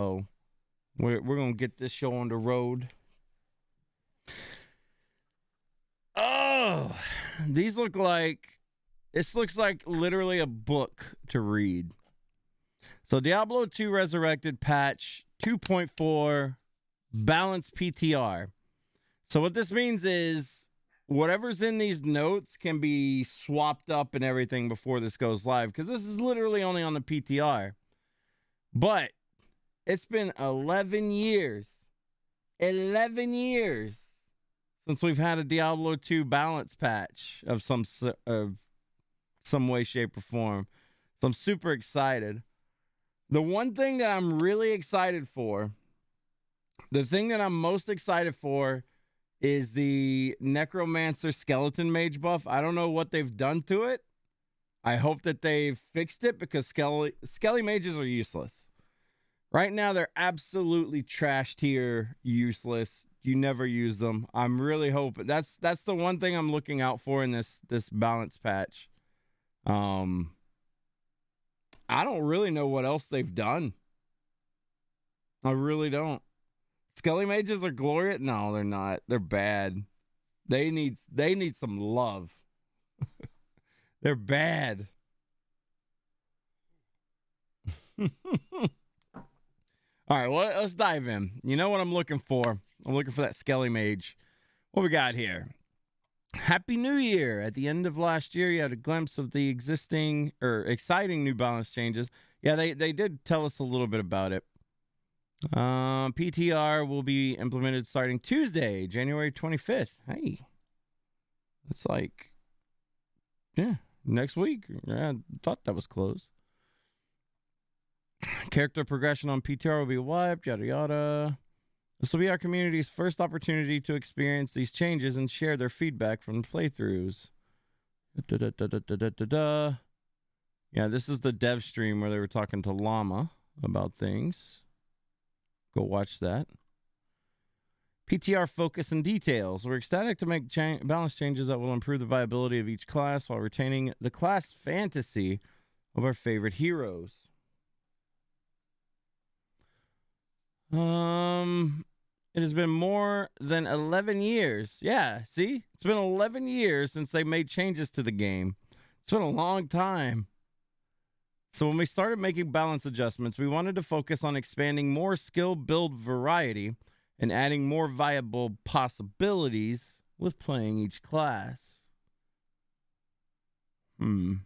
So we're gonna get this show on the road. Oh, these look like this looks like literally a book to read. So Diablo 2 Resurrected patch 2.4 balance PTR. So what this means is whatever's in these notes can be swapped up and everything before this goes live, because this is literally only on the PTR. But it's been 11 years. 11 years since we've had a Diablo 2 balance patch of some way, shape, or form. So I'm super excited. The one thing that I'm really excited for, the thing that I'm most excited for, is the Necromancer Skeleton Mage buff. I don't know what they've done to it. I hope that they've fixed it, because Skelly Mages are useless. Right now, they're absolutely trash tier, useless. You never use them. I'm really hoping that's the one thing I'm looking out for in this balance patch. I don't really know what else they've done. I really don't. Skelly Mages are glorious? No, they're not. They're bad. They need some love. They're bad. All right, well, let's dive in. You know what I'm looking for? I'm looking for that Skelly Mage. What we got here? Happy New Year. At the end of last year, you had a glimpse of the exciting new balance changes. Yeah, they did tell us a little bit about it. PTR will be implemented starting Tuesday, January 25th. Hey, it's like, yeah, next week. Yeah, I thought that was close. Character progression on PTR will be wiped, yada yada. This will be our community's first opportunity to experience these changes and share their feedback from the playthroughs. Yeah, this is the dev stream where they were talking to Llama about things. Go watch that. PTR focus and details. We're ecstatic to make balance changes that will improve the viability of each class while retaining the class fantasy of our favorite heroes. It has been more than 11 years. Yeah, see? It's been 11 years since they made changes to the game. It's been a long time. So when we started making balance adjustments, we wanted to focus on expanding more skill build variety and adding more viable possibilities with playing each class. All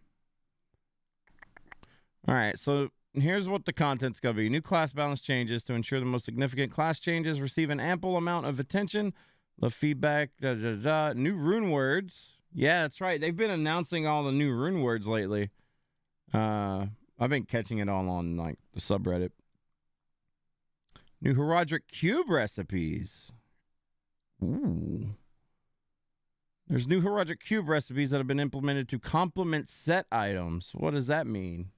right, so here's what the content's going to be. New class balance changes to ensure the most significant class changes receive an ample amount of attention. The feedback, New Runewords. Yeah, that's right. They've been announcing all the new Runewords lately. I've been catching it all on like the subreddit. New Horadric Cube recipes. Ooh. There's new Horadric Cube recipes that have been implemented to complement set items. What does that mean?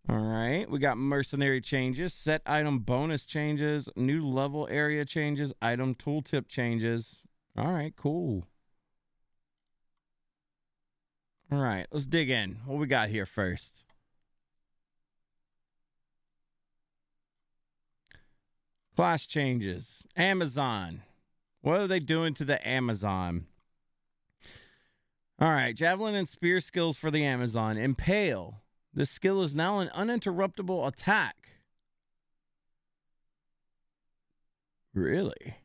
All right, we got mercenary changes, set item bonus changes, new level area changes, item tooltip changes. All right, cool. All right, let's dig in. What we got here first? Class changes. Amazon. What are they doing to the Amazon? All right, javelin and spear skills for the Amazon. Impale. This skill is now an uninterruptible attack. Really?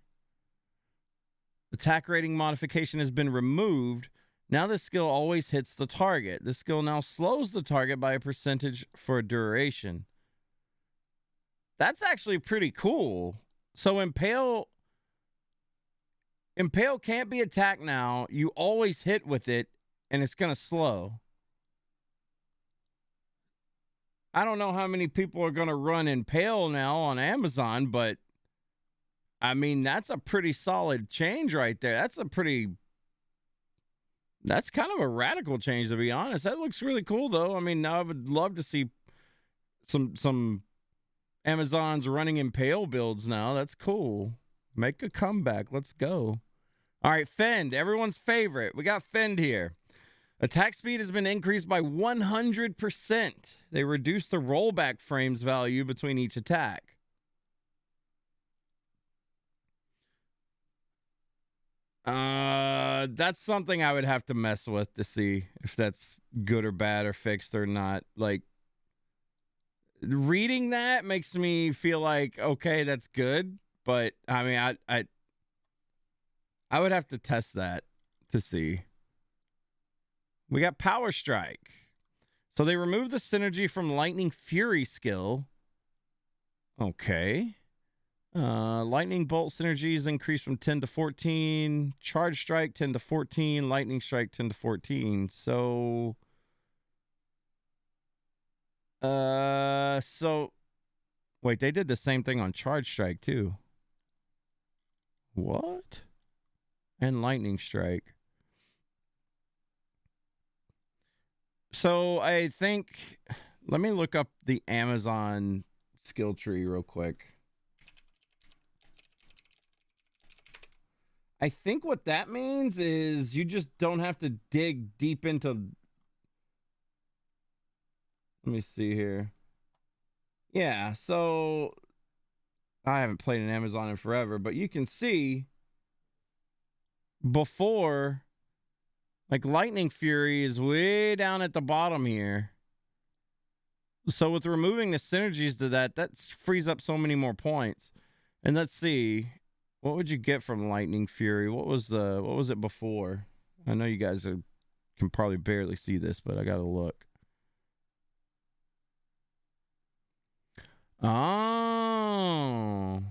Attack rating modification has been removed. Now this skill always hits the target. This skill now slows the target by a percentage for a duration. That's actually pretty cool. So Impale can't be attacked now. You always hit with it, and it's going to slow. I don't know how many people are going to run Impale now on Amazon, but I mean, that's a pretty solid change right there. That's kind of a radical change, to be honest. That looks really cool, though. I mean, I would love to see some Amazons running Impale builds now. That's cool. Make a comeback. Let's go. All right, Fend, everyone's favorite. We got Fend here. Attack speed has been increased by 100%. They reduced the rollback frames value between each attack. That's something I would have to mess with to see if that's good or bad or fixed or not. Like, reading that makes me feel like, okay, that's good. But, I mean, I would have to test that to see. We got Power Strike. So they removed the synergy from Lightning Fury skill. Okay. Lightning Bolt synergies increased from 10 to 14. Charge Strike 10 to 14. Lightning Strike 10 to 14. So wait, they did the same thing on Charge Strike too. What? And Lightning Strike. So I think, let me look up the Amazon skill tree real quick. I think what that means is you just don't have to dig deep into. Let me see here. Yeah, so I haven't played an Amazon in forever, but you can see before, like, Lightning Fury is way down at the bottom here. So with removing the synergies to that frees up so many more points. And let's see, what would you get from Lightning Fury? What was it before? I know you guys can probably barely see this, but I gotta look. Oh.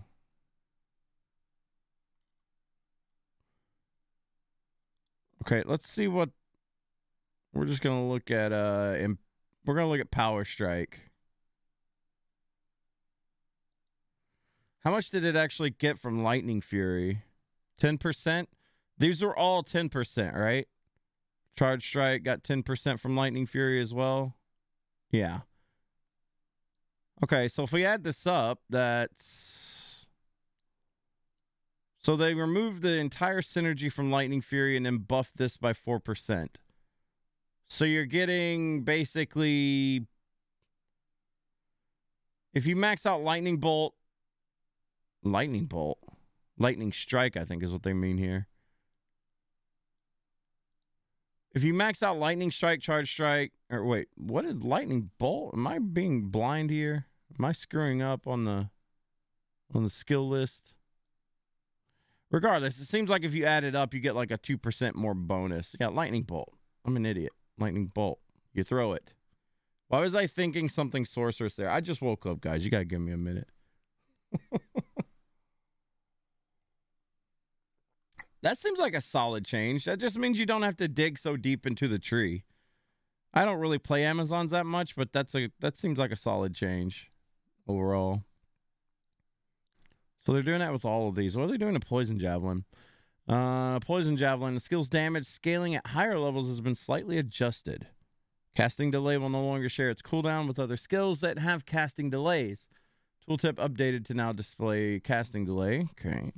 Okay, let's see what we're just gonna look at. We're gonna look at Power Strike. How much did it actually get from Lightning Fury? 10%? These are all 10%, right? Charge Strike got 10% from Lightning Fury as well. Yeah. Okay, so if we add this up, that's... So they removed the entire synergy from Lightning Fury and then buffed this by 4%. So you're getting basically... If you max out Lightning Strike, I think is what they mean here. If you max out Lightning Strike, Charge Strike, or wait, what is Lightning Bolt? Am I being blind here? Am I screwing up on the skill list? Regardless, it seems like if you add it up, you get like a 2% more bonus. Yeah, Lightning Bolt. I'm an idiot. Lightning Bolt. You throw it. Why was I thinking something Sorceress there? I just woke up, guys. You gotta give me a minute. That seems like a solid change. That just means you don't have to dig so deep into the tree. I don't really play Amazons that much, but that seems like a solid change overall. So they're doing that with all of these. What are they doing to Poison Javelin? Poison Javelin, the skill's damage scaling at higher levels has been slightly adjusted. Casting delay will no longer share its cooldown with other skills that have casting delays. Tooltip updated to now display casting delay. Okay.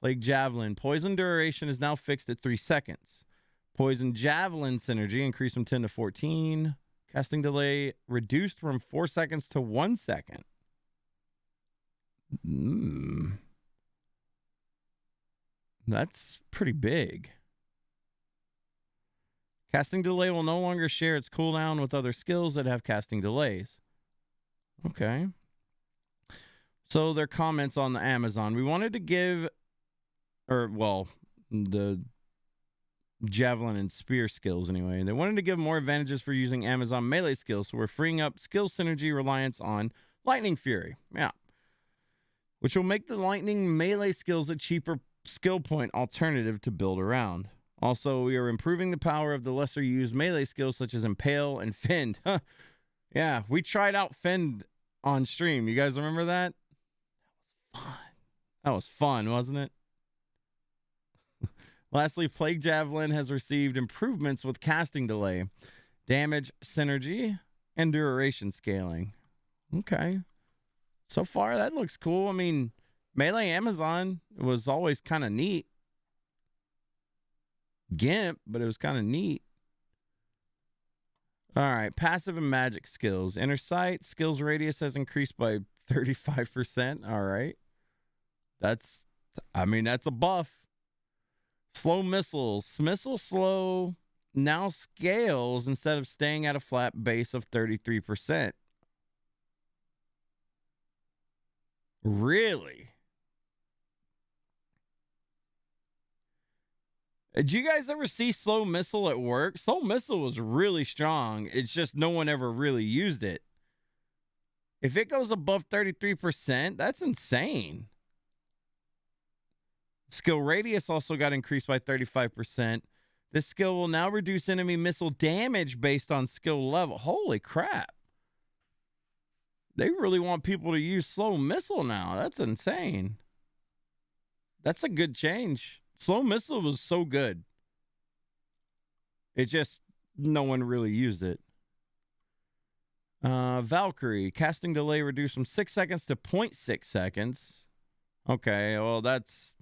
Plague Javelin. Poison duration is now fixed at 3 seconds. Poison Javelin synergy increased from 10 to 14. Casting delay reduced from 4 seconds to 1 second. That's pretty big. Casting delay will no longer share its cooldown with other skills that have casting delays. Okay. So their comments on the Amazon. We wanted to give... the javelin and spear skills anyway. They wanted to give more advantages for using Amazon melee skills, so we're freeing up skill synergy reliance on Lightning Fury. Yeah. Which will make the lightning melee skills a cheaper skill point alternative to build around. Also, we are improving the power of the lesser used melee skills such as Impale and Fend. Yeah, we tried out Fend on stream. You guys remember that? That was fun, wasn't it? Lastly, Plague Javelin has received improvements with casting delay, damage synergy, and duration scaling. Okay. So far, that looks cool. I mean, Melee Amazon was always kind of neat. GIMP, but it was kind of neat. All right, passive and magic skills. Inner sight, skills radius has increased by 35%. All right. That's a buff. Slow missiles. Missile slow now scales instead of staying at a flat base of 33%. Really? Did you guys ever see slow missile at work? Slow missile was really strong. It's just no one ever really used it. If it goes above 33%, that's insane. Skill radius also got increased by 35%. This skill will now reduce enemy missile damage based on skill level. Holy crap. They really want people to use slow missile now. That's insane. That's a good change. Slow missile was so good. It just, no one really used it. Valkyrie. Casting delay reduced from 6 seconds to 0.6 seconds. Okay, well, that's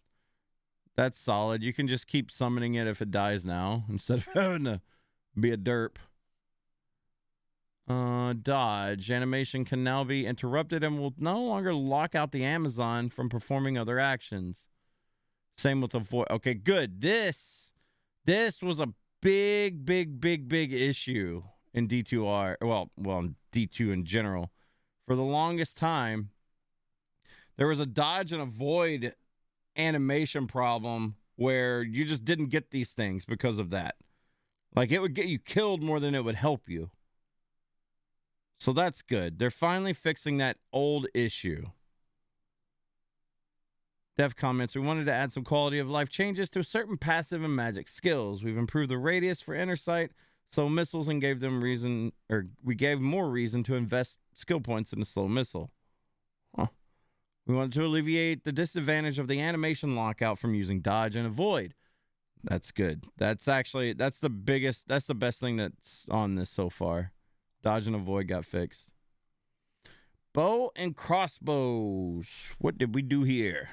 solid. You can just keep summoning it if it dies now instead of having to be a derp. Dodge. Animation can now be interrupted and will no longer lock out the Amazon from performing other actions. Same with avoid. Okay, good. This was a big issue in D2R. Well, D2 in general. For the longest time, there was a dodge and avoid animation problem where you just didn't get these things because of that. Like, it would get you killed more than it would help you. So that's good. They're finally fixing that old issue. Dev comments, we wanted to add some quality of life changes to certain passive and magic skills. We've improved the radius for inner sight, so missiles, and gave them reason, or we gave more reason to invest skill points in a slow missile. Huh. We wanted to alleviate the disadvantage of the animation lockout from using dodge and avoid. That's good. That's the best thing that's on this so far. Dodge and avoid got fixed. Bow and crossbows. What did we do here?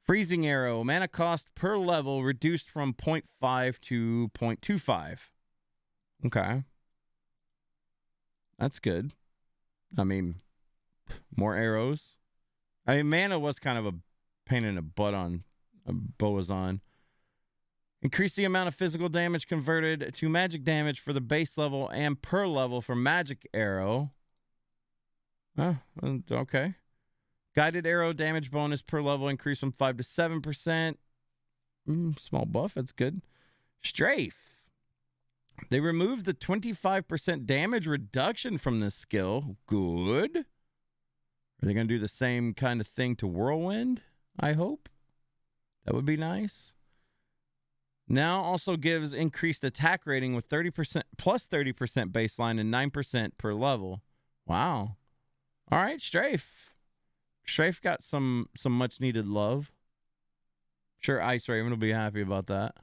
Freezing arrow. Mana cost per level reduced from 0.5 to 0.25. Okay. That's good. I mean, more arrows. I mean, mana was kind of a pain in the butt on Boazon. Increase the amount of physical damage converted to magic damage for the base level and per level for magic arrow. Okay. Guided arrow damage bonus per level increased from 5 to 7%. Small buff, that's good. Strafe. They removed the 25% damage reduction from this skill. Good. Are they going to do the same kind of thing to Whirlwind? I hope. That would be nice. Now also gives increased attack rating with 30% plus 30% baseline and 9% per level. Wow. All right, Strafe. Strafe got some much needed love. Sure, Ice Raven will be happy about that.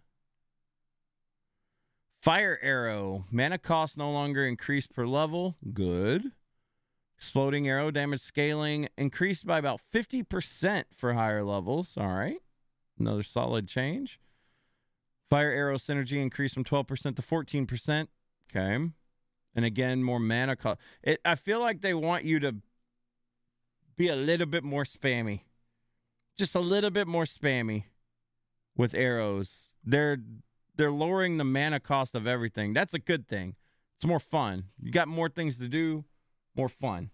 Fire Arrow. Mana cost no longer increased per level. Good. Exploding Arrow damage scaling increased by about 50% for higher levels. All right. Another solid change. Fire Arrow synergy increased from 12% to 14%. Okay. And again, more mana cost. I feel like they want you to be a little bit more spammy. Just a little bit more spammy with arrows. They're lowering the mana cost of everything. That's a good thing. It's more fun. You got more things to do, more fun.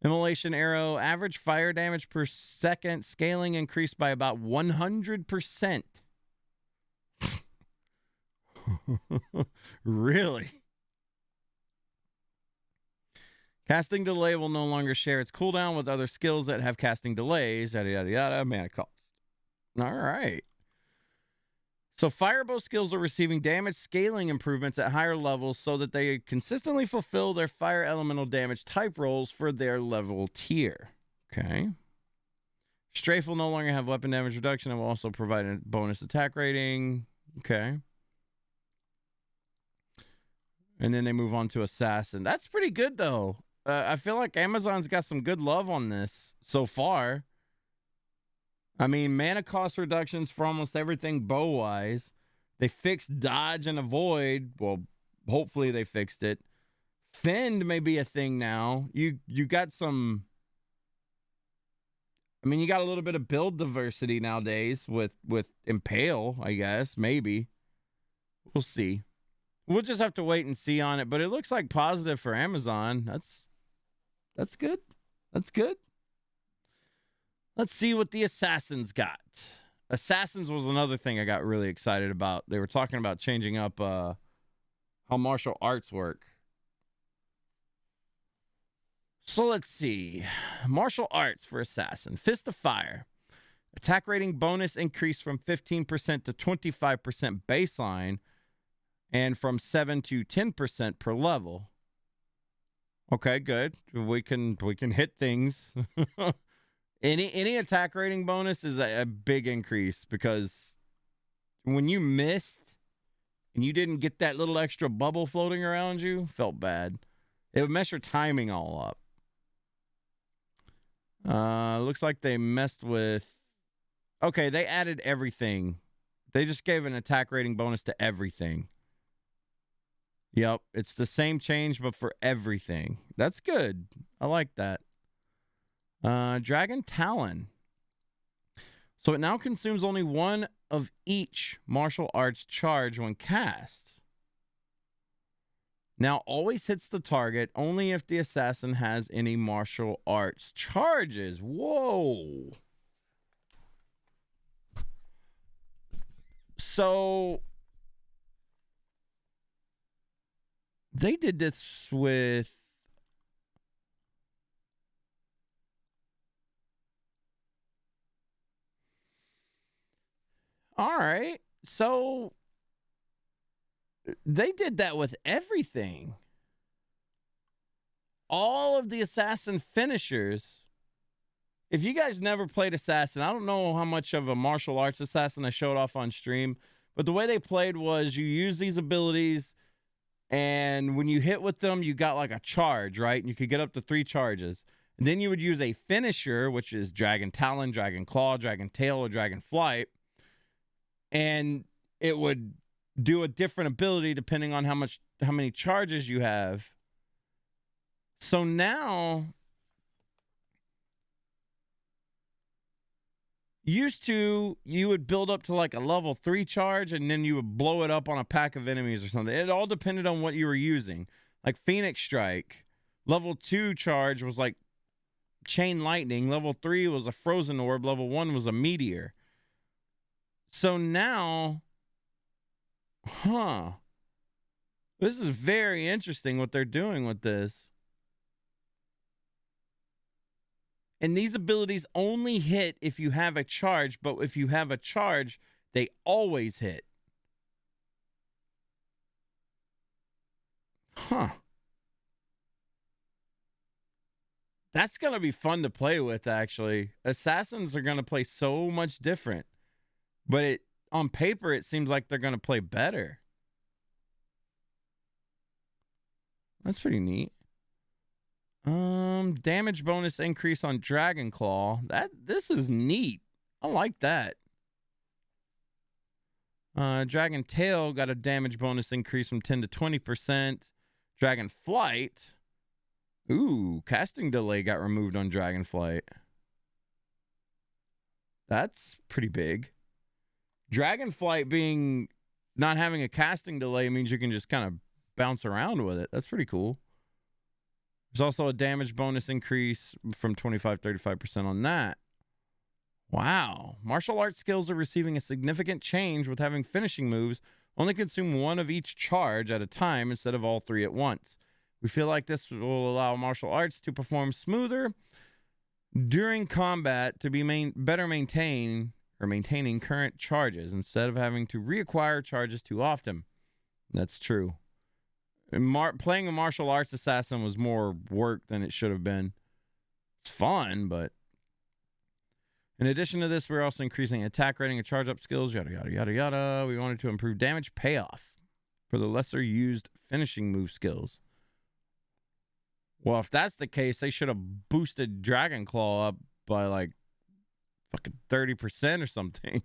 Immolation Arrow, average fire damage per second, scaling increased by about 100%. Really? Casting delay will no longer share its cooldown with other skills that have casting delays, yada, yada, yada, mana cost. All right. So firebow skills are receiving damage scaling improvements at higher levels so that they consistently fulfill their fire elemental damage type rolls for their level tier. Okay. Strafe will no longer have weapon damage reduction and will also provide a bonus attack rating. Okay. And then they move on to Assassin. That's pretty good, though. I feel like Amazon's got some good love on this so far. I mean, mana cost reductions for almost everything bow-wise. They fixed dodge and avoid. Well, hopefully they fixed it. Fend may be a thing now. You got some... I mean, you got a little bit of build diversity nowadays with Impale, I guess. Maybe. We'll see. We'll just have to wait and see on it. But it looks like positive for Amazon. That's good. That's good. Let's see what the Assassins got. Assassins was another thing I got really excited about. They were talking about changing up how martial arts work. So let's see. Martial arts for Assassin. Fist of Fire. Attack rating bonus increased from 15% to 25% baseline and from 7 to 10% per level. Okay, good. We can hit things. Any attack rating bonus is a big increase because when you missed and you didn't get that little extra bubble floating around you, felt bad. It would mess your timing all up. Looks like they messed with... Okay, they added everything. They just gave an attack rating bonus to everything. Yep, it's the same change, but for everything. That's good. I like that. Dragon Talon. So it now consumes only one of each martial arts charge when cast. Now always hits the target only if the assassin has any martial arts charges. Whoa. So they did this with... All right. So they did that with everything. All of the assassin finishers. If you guys never played Assassin, I don't know how much of a martial arts assassin I showed off on stream, but the way they played was you use these abilities, and when you hit with them, you got like a charge, right? And you could get up to 3 charges. And then you would use a finisher, which is Dragon Talon, Dragon Claw, Dragon Tail, or Dragon Flight, and it would do a different ability depending on how many charges you have. So now, used to, you would build up to like a level 3 charge and then you would blow it up on a pack of enemies or something. It all depended on what you were using. Like Phoenix Strike, level 2 charge was like Chain Lightning. Level 3 was a Frozen Orb. Level 1 was a Meteor. So now, this is very interesting what they're doing with this. And these abilities only hit if you have a charge, but if you have a charge, they always hit. That's going to be fun to play with, actually. Assassins are going to play so much different. But on paper, it seems like they're going to play better. That's pretty neat. Damage bonus increase on Dragon Claw. This is neat. I like that. Dragon Tail got a damage bonus increase from 10 to 20%. Dragon Flight. Ooh, casting delay got removed on Dragon Flight. That's pretty big. Dragonflight being not having a casting delay means you can just kind of bounce around with it. That's pretty cool. There's also a damage bonus increase from 25-35% on that. Wow. Martial arts skills are receiving a significant change with having finishing moves only consume one of each charge at a time instead of all 3 at once. We feel like this will allow martial arts to perform smoother during combat to be maintaining current charges instead of having to reacquire charges too often. That's true. Playing a martial arts assassin was more work than it should have been. It's fun, but in addition to this, we're also increasing attack rating and charge up skills, yada, yada, yada, yada. We wanted to improve damage payoff for the lesser used finishing move skills. Well, if that's the case, they should have boosted Dragon Claw up by like fucking 30% or something.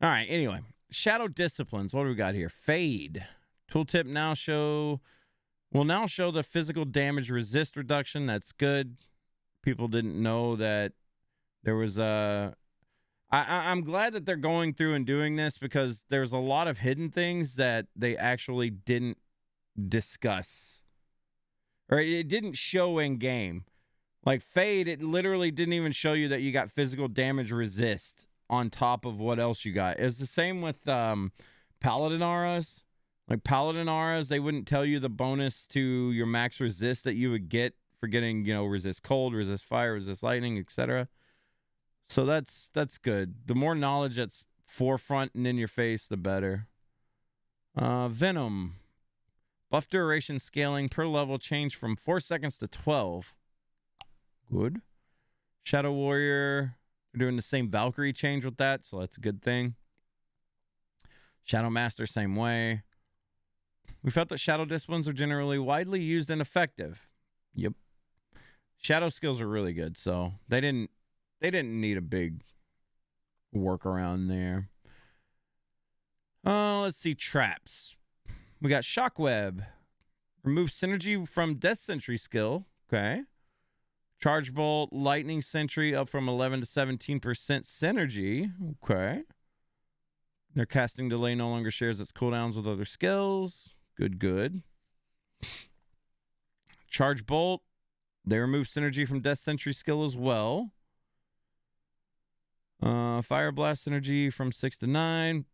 All right, anyway. Shadow Disciplines. What do we got here? Fade. Tooltip will now show the physical damage resist reduction. That's good. People didn't know that there was a... I'm glad that they're going through and doing this because there's a lot of hidden things that they actually didn't discuss. Or it didn't show in game. Like Fade, it literally didn't even show you that you got physical damage resist on top of what else you got. It's the same with Paladin auras. Like Paladin auras, they wouldn't tell you the bonus to your max resist that you would get for getting, resist cold, resist fire, resist lightning, etc. So that's good. The more knowledge that's forefront and in your face, the better. Venom. Buff duration scaling per level changed from 4 seconds to 12. Good. Shadow Warrior. They're doing the same Valkyrie change with that, so that's a good thing. Shadow Master, same way. We felt that Shadow Disciplines are generally widely used and effective. Yep. Shadow skills are really good, so they didn't need a big workaround there. Let's see. Traps. We got Shockweb. Remove synergy from Death Sentry skill. Okay. Charge Bolt, Lightning Sentry up from 11 to 17% synergy. Okay. Their casting delay no longer shares its cooldowns with other skills. Good. Charge Bolt. They remove synergy from Death Sentry skill as well. Fire Blast synergy from 6 to 9.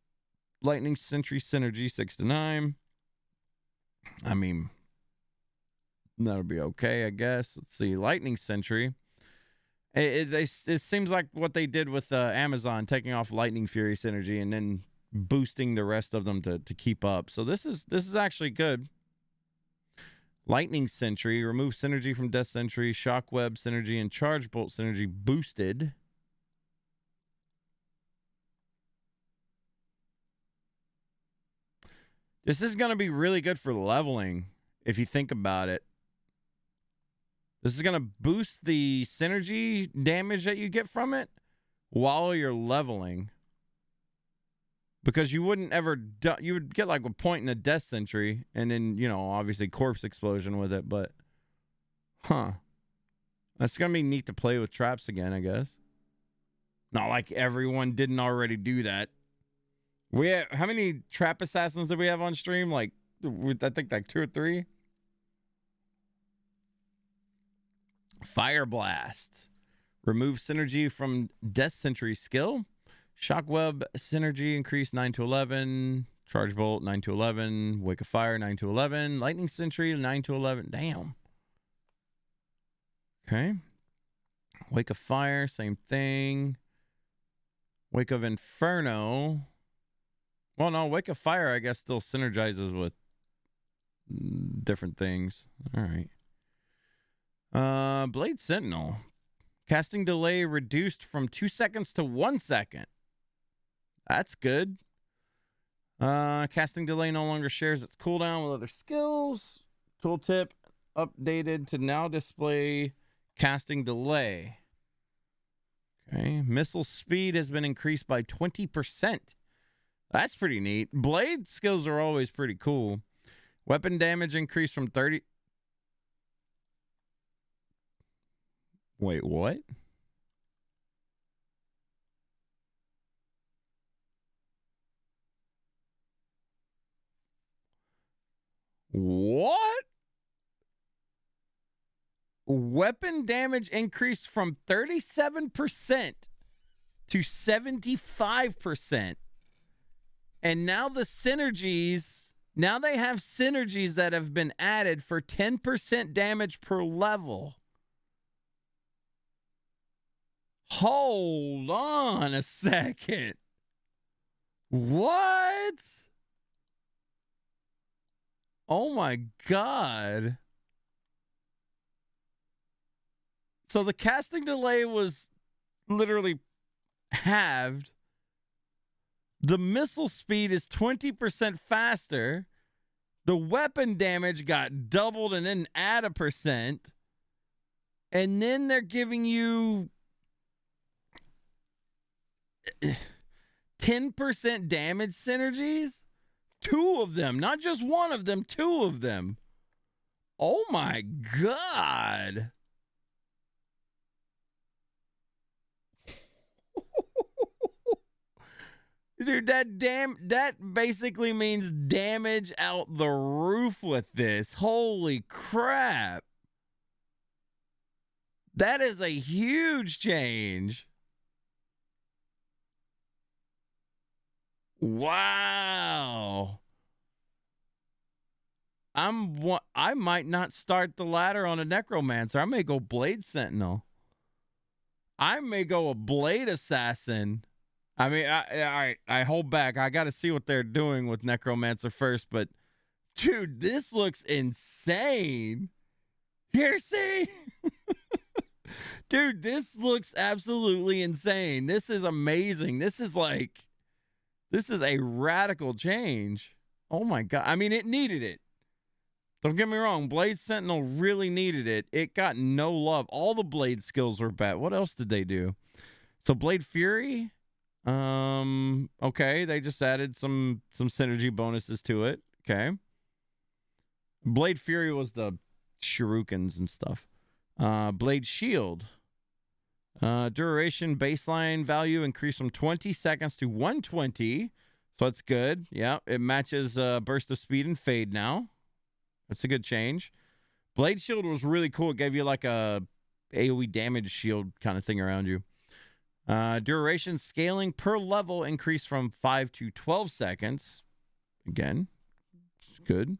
Lightning Sentry synergy 6 to 9. I mean, that'll be okay, I guess. Let's see. Lightning Sentry. It seems like what they did with Amazon, taking off Lightning Fury synergy and then boosting the rest of them to keep up. So this is actually good. Lightning Sentry. Remove synergy from Death Sentry. Shockweb synergy and Charge Bolt synergy boosted. This is going to be really good for leveling, if you think about it. This is going to boost the synergy damage that you get from it while you're leveling. Because you wouldn't ever... You would get like a point in a Death Sentry, and then, obviously Corpse Explosion with it, but... That's going to be neat to play with traps again, I guess. Not like everyone didn't already do that. How many trap assassins did we have on stream? Like, I think like 2 or 3. Fire Blast. Remove synergy from Death Sentry skill. Shockweb synergy increased 9 to 11. Charge Bolt 9 to 11. Wake of Fire 9 to 11. Lightning Sentry 9 to 11. Damn. Okay. Wake of Fire, same thing. Wake of Inferno. Well, no, Wake of Fire, I guess, still synergizes with different things. All right. Blade Sentinel. Casting delay reduced from 2 seconds to 1 second. That's good. Casting delay no longer shares its cooldown with other skills. Tooltip updated to now display casting delay. Okay. Missile speed has been increased by 20%. That's pretty neat. Blade skills are always pretty cool. Weapon damage increased from 30... Wait, what? What? Weapon damage increased from 37% to 75%. And now the synergies, now they have synergies that have been added for 10% damage per level. Hold on a second. What? Oh my God. So the casting delay was literally halved. The missile speed is 20% faster. The weapon damage got doubled and then add a percent. And then they're giving you 10% damage synergies? 2 of them, not just 1 of them, 2 of them. Oh my God. Dude, that basically means damage out the roof with this. Holy crap. That is a huge change. Wow. I might not start the ladder on a Necromancer. I may go Blade Sentinel. I may go a Blade Assassin. I mean, all right, I hold back. I got to see what they're doing with Necromancer first, but dude, this looks insane. Here, see? Dude, this looks absolutely insane. This is amazing. This is a radical change. Oh my God. I mean, it needed it. Don't get me wrong. Blade Sentinel really needed it. It got no love. All the Blade skills were bad. What else did they do? So Blade Fury. Okay. They just added some synergy bonuses to it. Okay. Blade Fury was the shurikens and stuff. Blade Shield. Duration baseline value increased from 20 seconds to 120. So that's good. Yeah. It matches burst of speed and fade now. That's a good change. Blade Shield was really cool. It gave you like a AoE damage shield kind of thing around you. Duration scaling per level increased from 5 to 12 seconds. Again, it's good.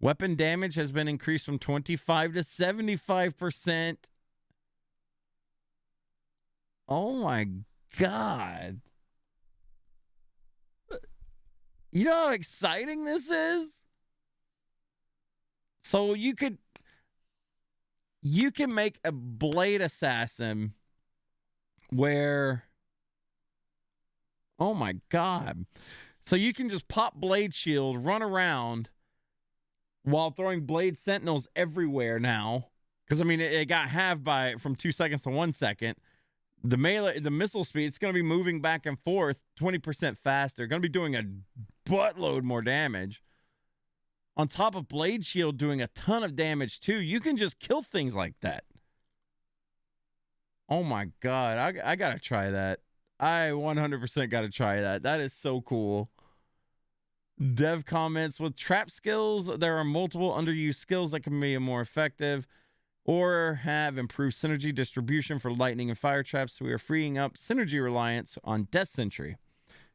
Weapon damage has been increased from 25 to 75%. Oh my God. You know how exciting this is? So you can make a Blade Assassin where, oh my God. So you can just pop Blade Shield, run around while throwing Blade Sentinels everywhere now. Because, I mean, it got halved from 2 seconds to 1 second. The missile speed, it's going to be moving back and forth 20% faster. Going to be doing a buttload more damage. On top of Blade Shield doing a ton of damage too. You can just kill things like that. Oh my God. I got to try that. I 100% got to try that. That is so cool. Dev comments, with trap skills, there are multiple underused skills that can be more effective or have improved synergy distribution for lightning and fire traps. So we are freeing up synergy reliance on Death Sentry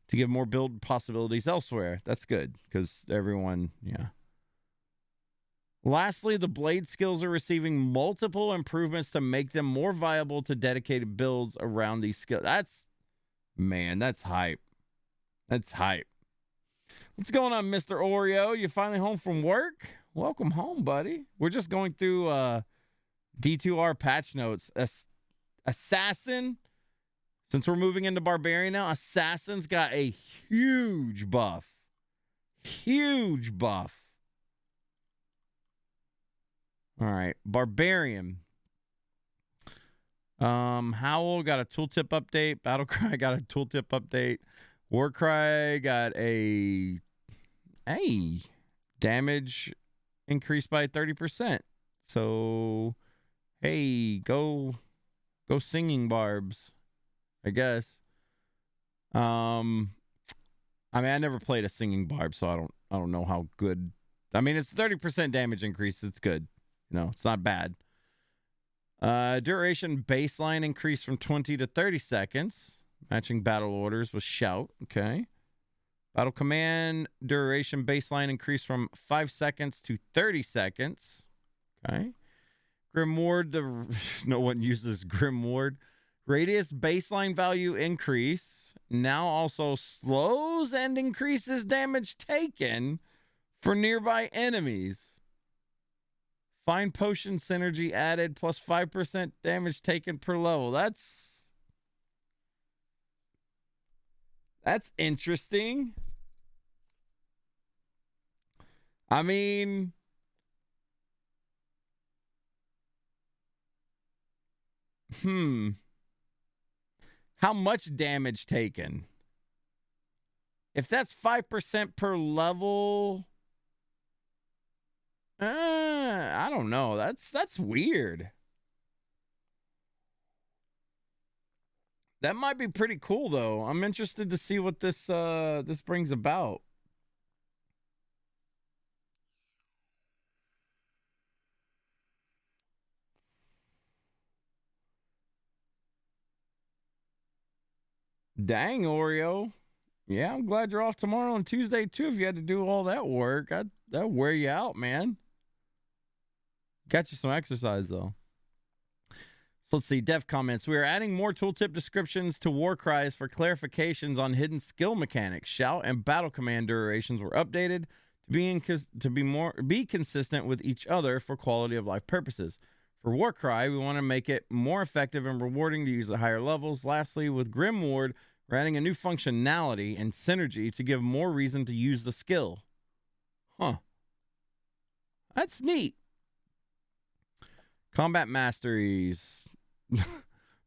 to give more build possibilities elsewhere. That's good because everyone, yeah. Lastly, the blade skills are receiving multiple improvements to make them more viable to dedicated builds around these skills. That's hype. That's hype. What's going on, Mr. Oreo? You finally home from work? Welcome home, buddy. We're just going through D2R patch notes. Assassin, since we're moving into Barbarian now, Assassin's got a huge buff. Huge buff. All right, Barbarian. Howl got a tooltip update. Battlecry got a tooltip update. Warcry got a damage increased by 30%. So, hey, go singing barbs, I guess. I mean, I never played a singing barb, so I don't know how good. I mean, it's 30% damage increase. It's good. No, it's not bad. Duration baseline increased from 20 to 30 seconds. Matching battle orders with shout. Okay. Battle command duration baseline increased from 5 seconds to 30 seconds. Okay. Grimward, no one uses Grimward. Radius baseline value increase now also slows and increases damage taken for nearby enemies. Fine potion synergy added plus 5% damage taken per level. That's interesting. I mean, How much damage taken? If that's 5% per level, I don't know. That's weird. That might be pretty cool though. I'm interested to see what this brings about. Dang, Oreo. Yeah, I'm glad you're off tomorrow and Tuesday too. If you had to do all that work, that'd wear you out, man. Got you some exercise though. So let's see. Dev comments. We are adding more tooltip descriptions to war cries for clarifications on hidden skill mechanics. Shout and battle command durations were updated to be consistent with each other for quality of life purposes. For Warcry, we want to make it more effective and rewarding to use at higher levels. Lastly, with Grimward, we're adding a new functionality and synergy to give more reason to use the skill. Huh. That's neat. Combat masteries.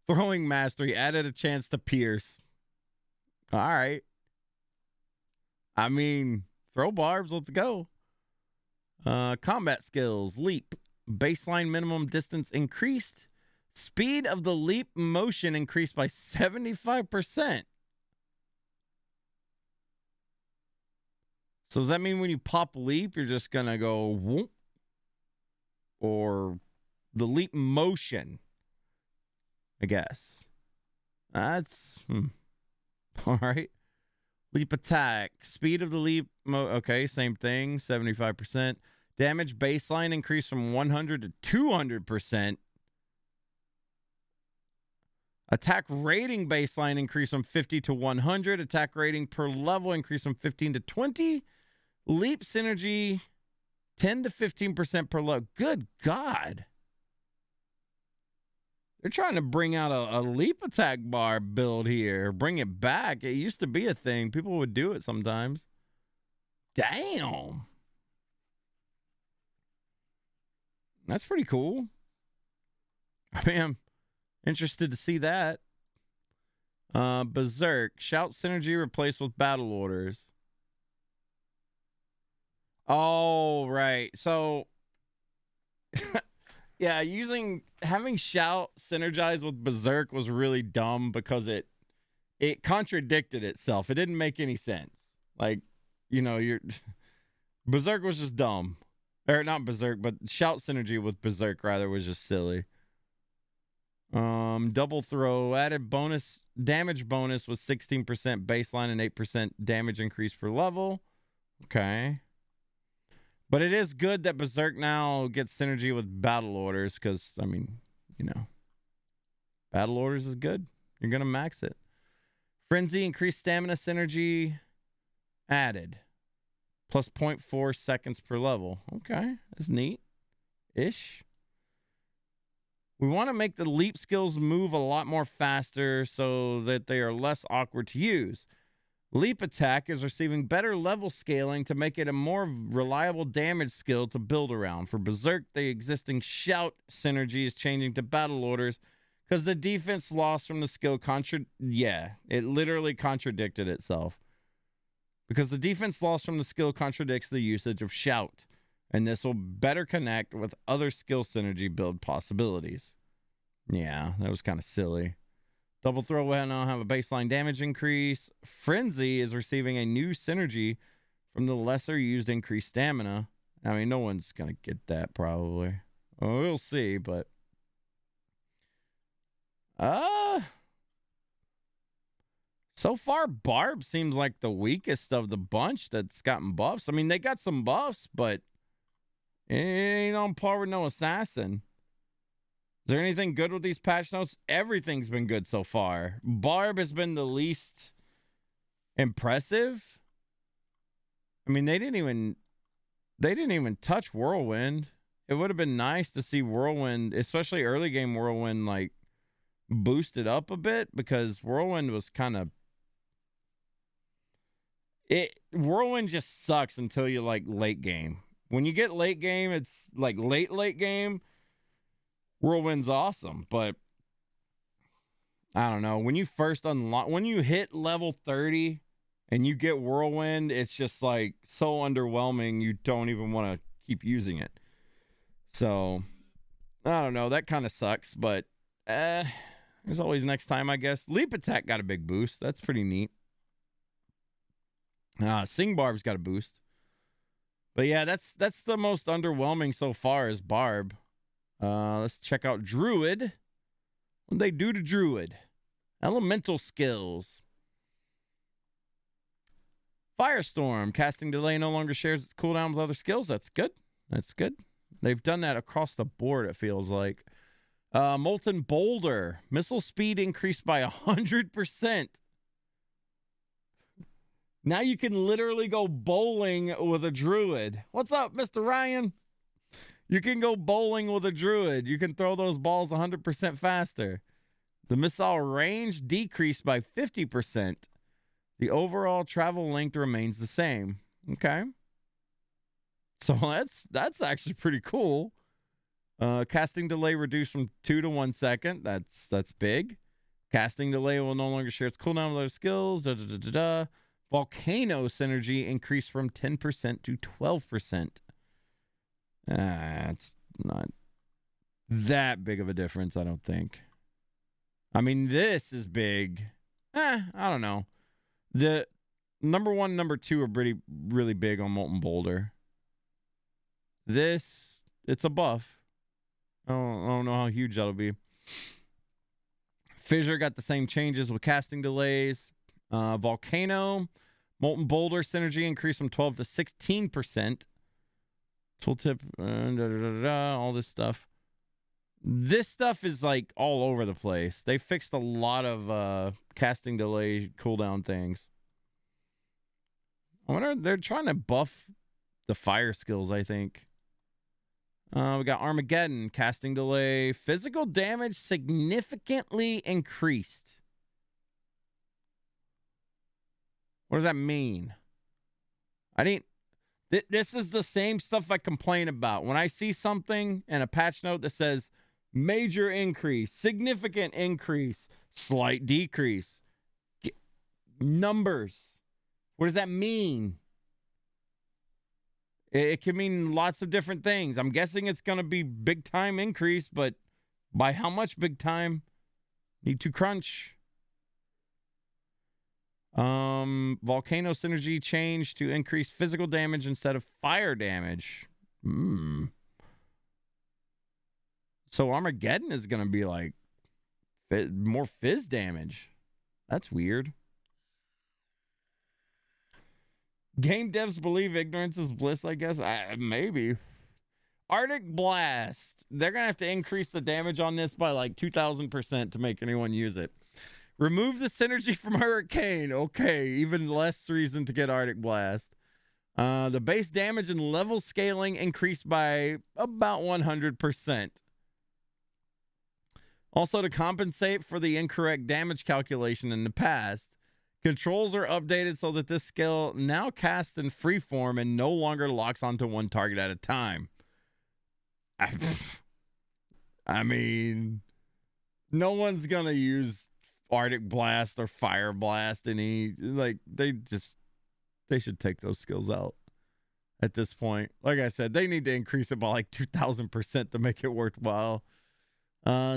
Throwing mastery added a chance to pierce. All right. I mean, throw barbs. Let's go. Combat skills. Leap. Baseline minimum distance increased. Speed of the leap motion increased by 75%. So does that mean when you pop leap, you're just going to go whoop? Or the leap motion, I guess. That's all right. Leap attack. Speed of the leap. Okay, same thing. 75%. Damage baseline increased from 100 to 200%. Attack rating baseline increased from 50 to 100. Attack rating per level increased from 15 to 20. Leap synergy 10 to 15% per level. Good God. They're trying to bring out a leap attack bar build here. Bring it back. It used to be a thing. People would do it sometimes. Damn. That's pretty cool. I mean, I'm interested to see that. Berserk. Shout synergy replaced with battle orders. Oh, right. So, yeah, having shout synergize with Berserk was really dumb because it contradicted itself. It didn't make any sense. Like, Berserk was just dumb. Or not Berserk, but shout synergy with Berserk rather was just silly. Double throw added damage bonus with 16% baseline and 8% damage increase per level. Okay. But it is good that Berserk now gets synergy with battle orders because, I mean, battle orders is good. You're going to max it. Frenzy, increased stamina synergy added. Plus 0.4 seconds per level. Okay, that's neat-ish. We want to make the leap skills move a lot more faster so that they are less awkward to use. Leap attack is receiving better level scaling to make it a more reliable damage skill to build around. For Berserk, the existing shout synergy is changing to battle orders because the defense lost from the skill it literally contradicted itself. Because the defense lost from the skill contradicts the usage of shout, and this will better connect with other skill synergy build possibilities. Yeah, that was kind of silly. Double throw will now have a baseline damage increase. Frenzy is receiving a new synergy from the lesser used increased stamina. I mean, no one's going to get that probably. Well, we'll see, but... So far, Barb seems like the weakest of the bunch that's gotten buffs. I mean, they got some buffs, but it ain't on par with no assassin. Is there anything good with these patch notes? Everything's been good so far. Barb has been the least impressive. I mean, they didn't even touch Whirlwind. It would have been nice to see Whirlwind, especially early game Whirlwind, like boosted up a bit because Whirlwind was kind of Whirlwind just sucks until you like late game. When you get late game, it's like late game. Whirlwind's awesome, but I don't know. When you first unlock, when you hit level 30 and you get Whirlwind, it's just like so underwhelming. You don't even want to keep using it. So, I don't know. That kind of sucks, but there's always next time, I guess. Leap attack got a big boost. That's pretty neat. Sing Barb's got a boost. But yeah, that's the most underwhelming so far is Barb. Let's check out Druid. What they do to Druid? Elemental skills. Firestorm. Casting delay no longer shares its cooldown with other skills. That's good. That's good. They've done that across the board, it feels like. Molten Boulder. Missile speed increased by 100%. Now you can literally go bowling with a Druid. What's up, Mr. Ryan? You can go bowling with a Druid. You can throw those balls 100% faster. The missile range decreased by 50%. The overall travel length remains the same. Okay. So that's actually pretty cool. Casting delay reduced from 2 to 1 second. That's big. Casting delay will no longer share its cooldown with other skills. Volcano synergy increased from 10% to 12%. It's not that big of a difference, I don't think. I mean, this is big. I don't know. The number 1, number 2 are really big on Molten Boulder. This, it's a buff. I don't know how huge that'll be. Fissure got the same changes with casting delays. Volcano, Molten Boulder synergy increased from 12 to 16%. Tooltip, all this stuff. This stuff is like all over the place. They fixed a lot of casting delay cooldown things. I wonder, they're trying to buff the fire skills, I think. We got Armageddon, casting delay. Physical damage significantly increased. What does that mean? This is the same stuff I complain about. When I see something in a patch note that says major increase, significant increase, slight decrease, numbers. What does that mean? It can mean lots of different things. I'm guessing it's going to be big time increase, but by how much big time? Need to crunch. Volcano synergy changed to increase physical damage instead of fire damage. So Armageddon is going to be like more fizz damage. That's weird. Game devs believe ignorance is bliss, I guess. Maybe. Arctic Blast. They're going to have to increase the damage on this by like 2,000% to make anyone use it. Remove the synergy from Hurricane. Okay, even less reason to get Arctic Blast. The base damage and level scaling increased by about 100%. Also, to compensate for the incorrect damage calculation in the past, controls are updated so that this skill now casts in free form and no longer locks onto one target at a time. I mean, no one's going to use Arctic Blast or Fire Blast they should take those skills out at this point. Like I said, they need to increase it by like 2,000% to make it worthwhile.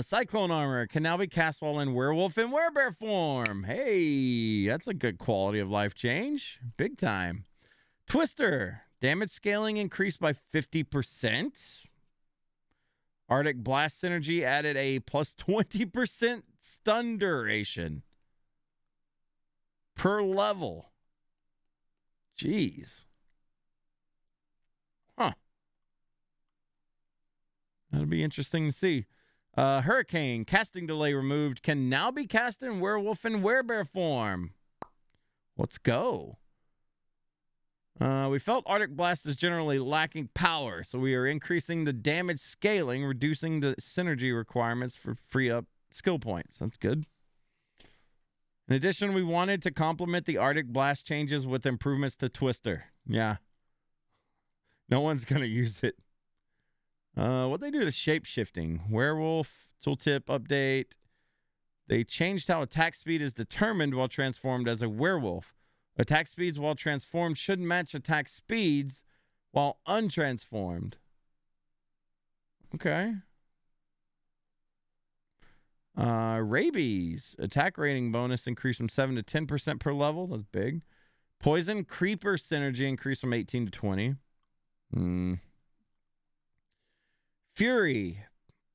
Cyclone Armor can now be cast while in werewolf and werebear form. Hey, that's a good quality of life change. Big time. Twister, damage scaling increased by 50%. Arctic Blast synergy added a plus 20% stun duration per level. Jeez. Huh. That'll be interesting to see. Hurricane, casting delay removed, can now be cast in werewolf and werebear form. Let's go. We felt Arctic Blast is generally lacking power, so we are increasing the damage scaling, reducing the synergy requirements for free up skill points. That's good. In addition, we wanted to complement the Arctic Blast changes with improvements to Twister. Yeah. No one's going to use it. What they do to shape-shifting. Werewolf, tooltip update. They changed how attack speed is determined while transformed as a werewolf. Attack speeds while transformed should match attack speeds while untransformed. Okay. Rabies. Attack rating bonus increased from 7 to 10% per level. That's big. Poison creeper synergy increased from 18 to 20. Fury.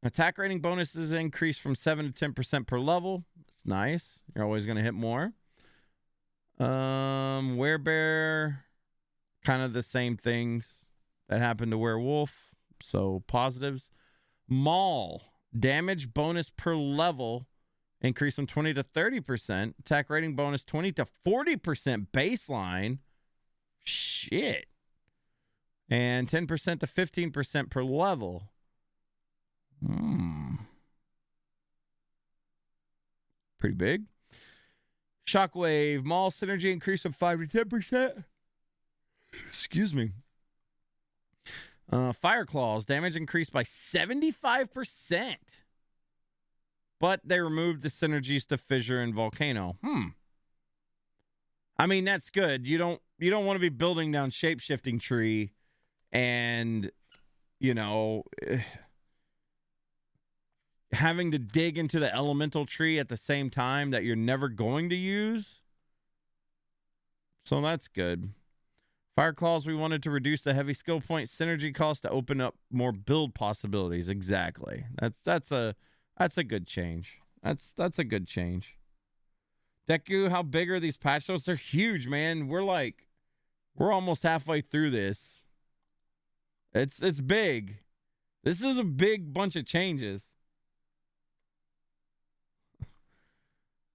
Attack rating bonuses increased from 7 to 10% per level. It's nice. You're always going to hit more. Werebear. Kind of the same things that happened to Werewolf. So positives. Maul. Damage bonus per level increased from 20 to 30%. Attack rating bonus 20 to 40% baseline. Shit. And 10% to 15% per level. Pretty big. Shockwave. Maul synergy increased from 5 to 10%. Excuse me. Fire Claws. Damage increased by 75%. But they removed the synergies to Fissure and Volcano. I mean, that's good. You don't want to be building down Shapeshifting Tree and, having to dig into the Elemental Tree at the same time that you're never going to use. So that's good. Fire Claws, we wanted to reduce the heavy skill point synergy cost to open up more build possibilities. Exactly. That's a good change. That's a good change. Deku, how big are these patch notes? They're huge, man. We're almost halfway through this. It's big. This is a big bunch of changes.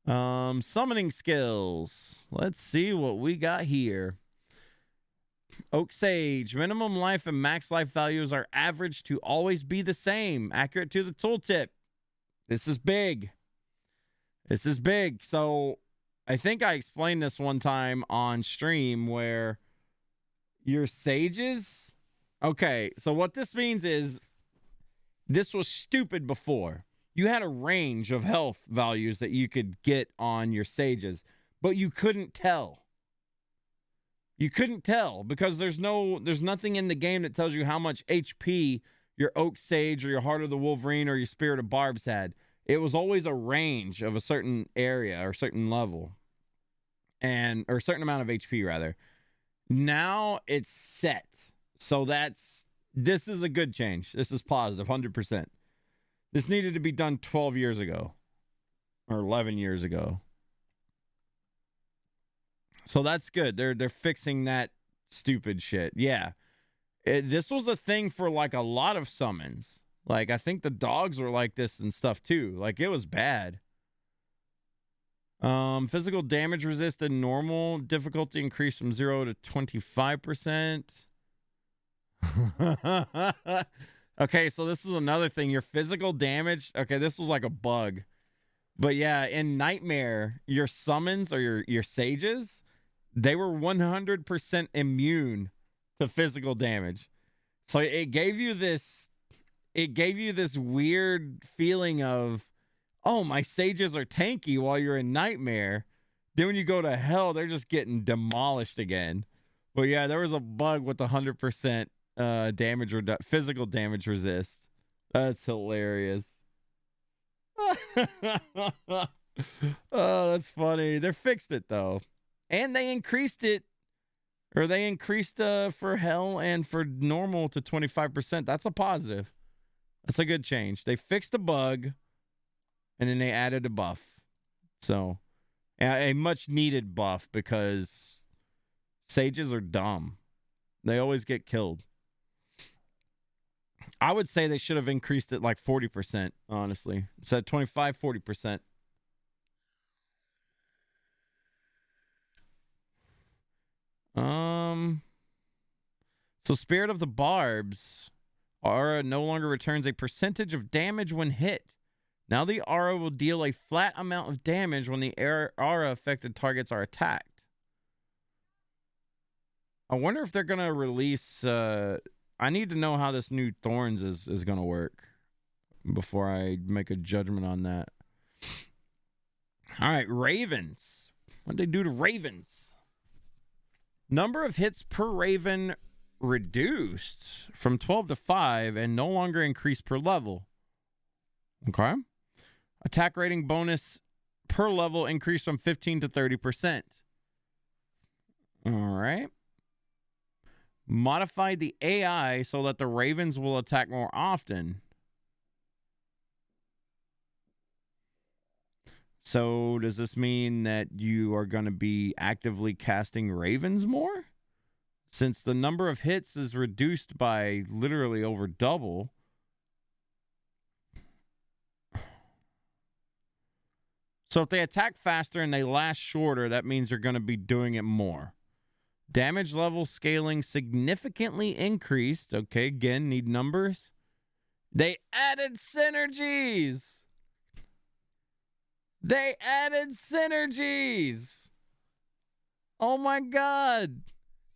Summoning skills. Let's see what we got here. Oak Sage. Minimum life and max life values are averaged to always be the same. Accurate to the tooltip. This is big. This is big. So I think I explained this one time on stream where your sages. Okay, so what this means is this was stupid before. You had a range of health values that you could get on your sages, but you couldn't tell. You couldn't tell because there's nothing in the game that tells you how much HP your Oak Sage or your Heart of the Wolverine or your Spirit of Barbs had. It was always a range of a certain area or certain level or a certain amount of HP rather. Now it's set. So this is a good change. This is positive, 100%. This needed to be done 12 years ago or 11 years ago. So that's good. They're fixing that stupid shit. Yeah. This was a thing for like a lot of summons. Like I think the dogs were like this and stuff too. Like it was bad. Physical damage resist and normal difficulty increased from 0 to 25%. Okay, so this is another thing. Your physical damage. Okay, this was like a bug. But yeah, in Nightmare, your summons or your sages, they were 100% immune to physical damage. So it gave you this weird feeling of, oh, my sages are tanky while you're in Nightmare. Then when you go to Hell, they're just getting demolished again. But yeah, there was a bug with 100% physical damage resist. That's hilarious. Oh, that's funny. They fixed it though. And they increased it, or they increased for Hell and for normal to 25%. That's a positive. That's a good change. They fixed a bug, and then they added a buff. So, a much needed buff because sages are dumb. They always get killed. I would say they should have increased it like 40%, honestly. It's at 25, 40%. So Spirit of the Barbs, aura no longer returns a percentage of damage when hit. Now the aura will deal a flat amount of damage when the aura affected targets are attacked. I wonder if they're going to release... I need to know how this new Thorns is going to work before I make a judgment on that. All right, Ravens. What'd they do to Ravens? Number of hits per Raven reduced from 12 to 5 and no longer increased per level. Okay. Attack rating bonus per level increased from 15 to 30%. All right. Modified the AI so that the Ravens will attack more often. So does this mean that you are going to be actively casting Ravens more? Since the number of hits is reduced by literally over double. So if they attack faster and they last shorter, that means they're going to be doing it more. Damage level scaling significantly increased. Okay, again, need numbers. They added synergies. They added synergies. Oh my God.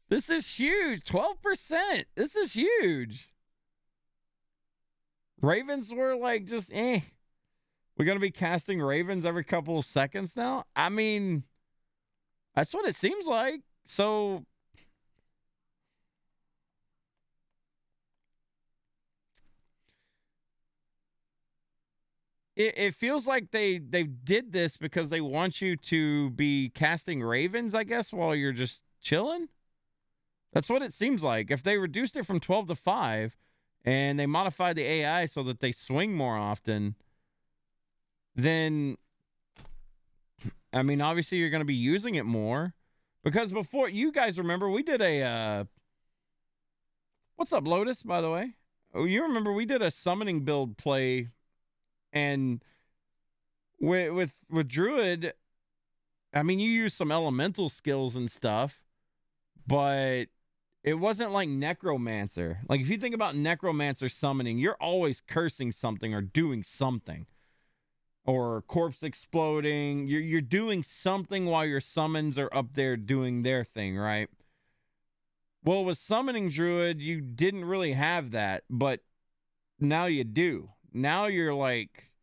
This is huge. 12%. This is huge. Ravens were like just We're going to be casting Ravens every couple of seconds now? I mean, that's what it seems like. So it feels like they did this because they want you to be casting Ravens, I guess, while you're just chilling. That's what it seems like. If they reduced it from 12 to 5 and they modified the AI so that they swing more often, then, I mean, obviously you're going to be using it more. Because before, you guys remember, we did a, what's up, Lotus, by the way? Oh, you remember we did a summoning build play, and with Druid, I mean, you use some elemental skills and stuff, but it wasn't like Necromancer. Like, if you think about Necromancer summoning, you're always cursing something or doing something. Or corpse exploding. You're doing something while your summons are up there doing their thing, right? Well, with Summoning Druid, you didn't really have that, but now you do. Now you're like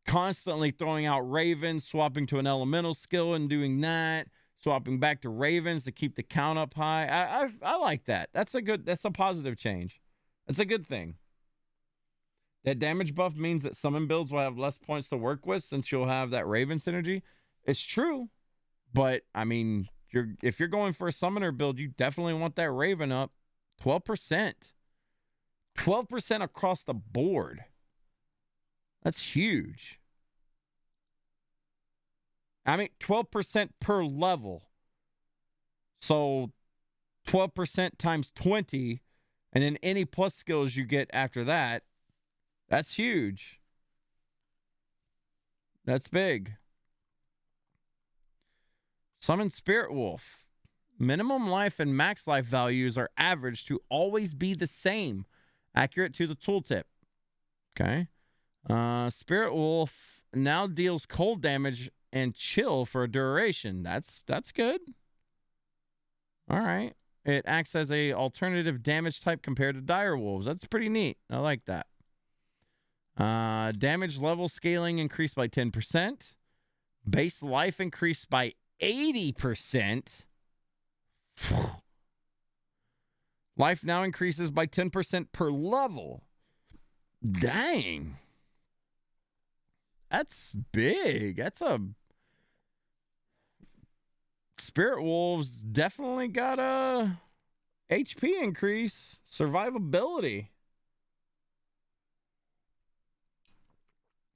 constantly throwing out Ravens, swapping to an elemental skill and doing that, swapping back to Ravens to keep the count up high. I like that. That's a positive change. That's a good thing. That damage buff means that summon builds will have less points to work with since you'll have that Raven synergy. It's true, but I mean, if you're going for a summoner build, you definitely want that Raven up. 12%. 12% across the board. That's huge. I mean, 12% per level. So 12% times 20, and then any plus skills you get after that. That's huge. That's big. Summon Spirit Wolf. Minimum life and max life values are averaged to always be the same. Accurate to the tooltip. Okay. Spirit Wolf now deals cold damage and chill for a duration. That's good. All right. It acts as a alternative damage type compared to dire wolves. That's pretty neat. I like that. Damage level scaling increased by 10%. Base life increased by 80%. Life now increases by 10% per level. Dang. That's big. That's a... Spirit Wolves definitely got a HP increase. Survivability.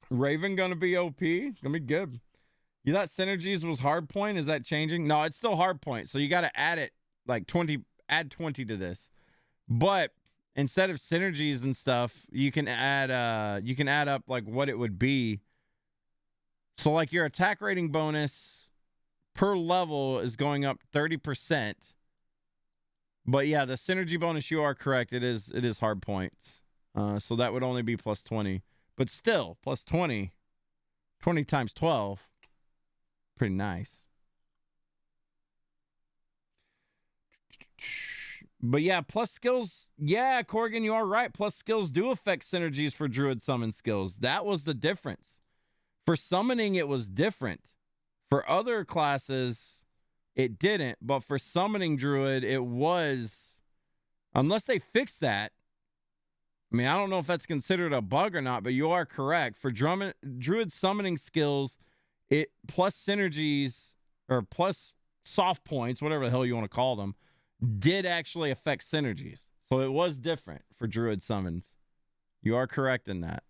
Raven gonna be OP. Gonna be good. You thought synergies was hard point? Is that changing? No, it's still hard point. So you got to add it like 20. Add 20 to this. But instead of synergies and stuff, you can add up like what it would be. So like your attack rating bonus per level is going up 30%. But yeah, the synergy bonus, you are correct. It is hard points. So that would only be plus 20. But still, plus 20. 20 times 12. Pretty nice. But yeah, plus skills. Yeah, Corrigan, you are right. Plus skills do affect synergies for Druid summon skills. That was the difference. For summoning, it was different. For other classes, it didn't, but for summoning Druid, it was, unless they fixed that. I mean, I don't know if that's considered a bug or not, but you are correct. For Druid summoning skills, it plus synergies or plus soft points, whatever the hell you want to call them, did actually affect synergies. So it was different for Druid summons. You are correct in that.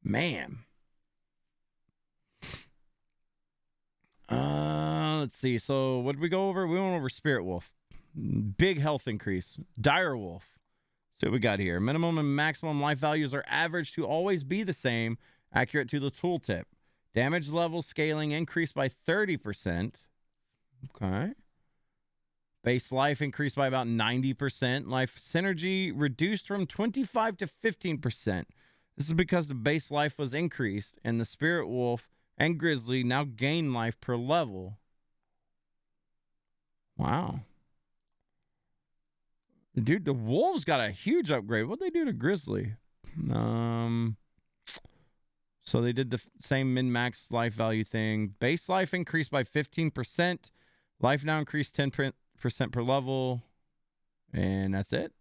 Man. Let's see. So what did we go over? We went over Spirit Wolf. Big health increase. Dire Wolf. So what we got here. Minimum and maximum life values are averaged to always be the same, accurate to the tooltip. Damage level scaling increased by 30%. Okay. Base life increased by about 90%. Life synergy reduced from 25 to 15%. This is because the base life was increased, and the Spirit Wolf and Grizzly now gain life per level. Wow. Dude, the Wolves got a huge upgrade. What'd they do to Grizzly? So they did the same min-max life value thing. Base life increased by 15%. Life now increased 10% per level. And that's it.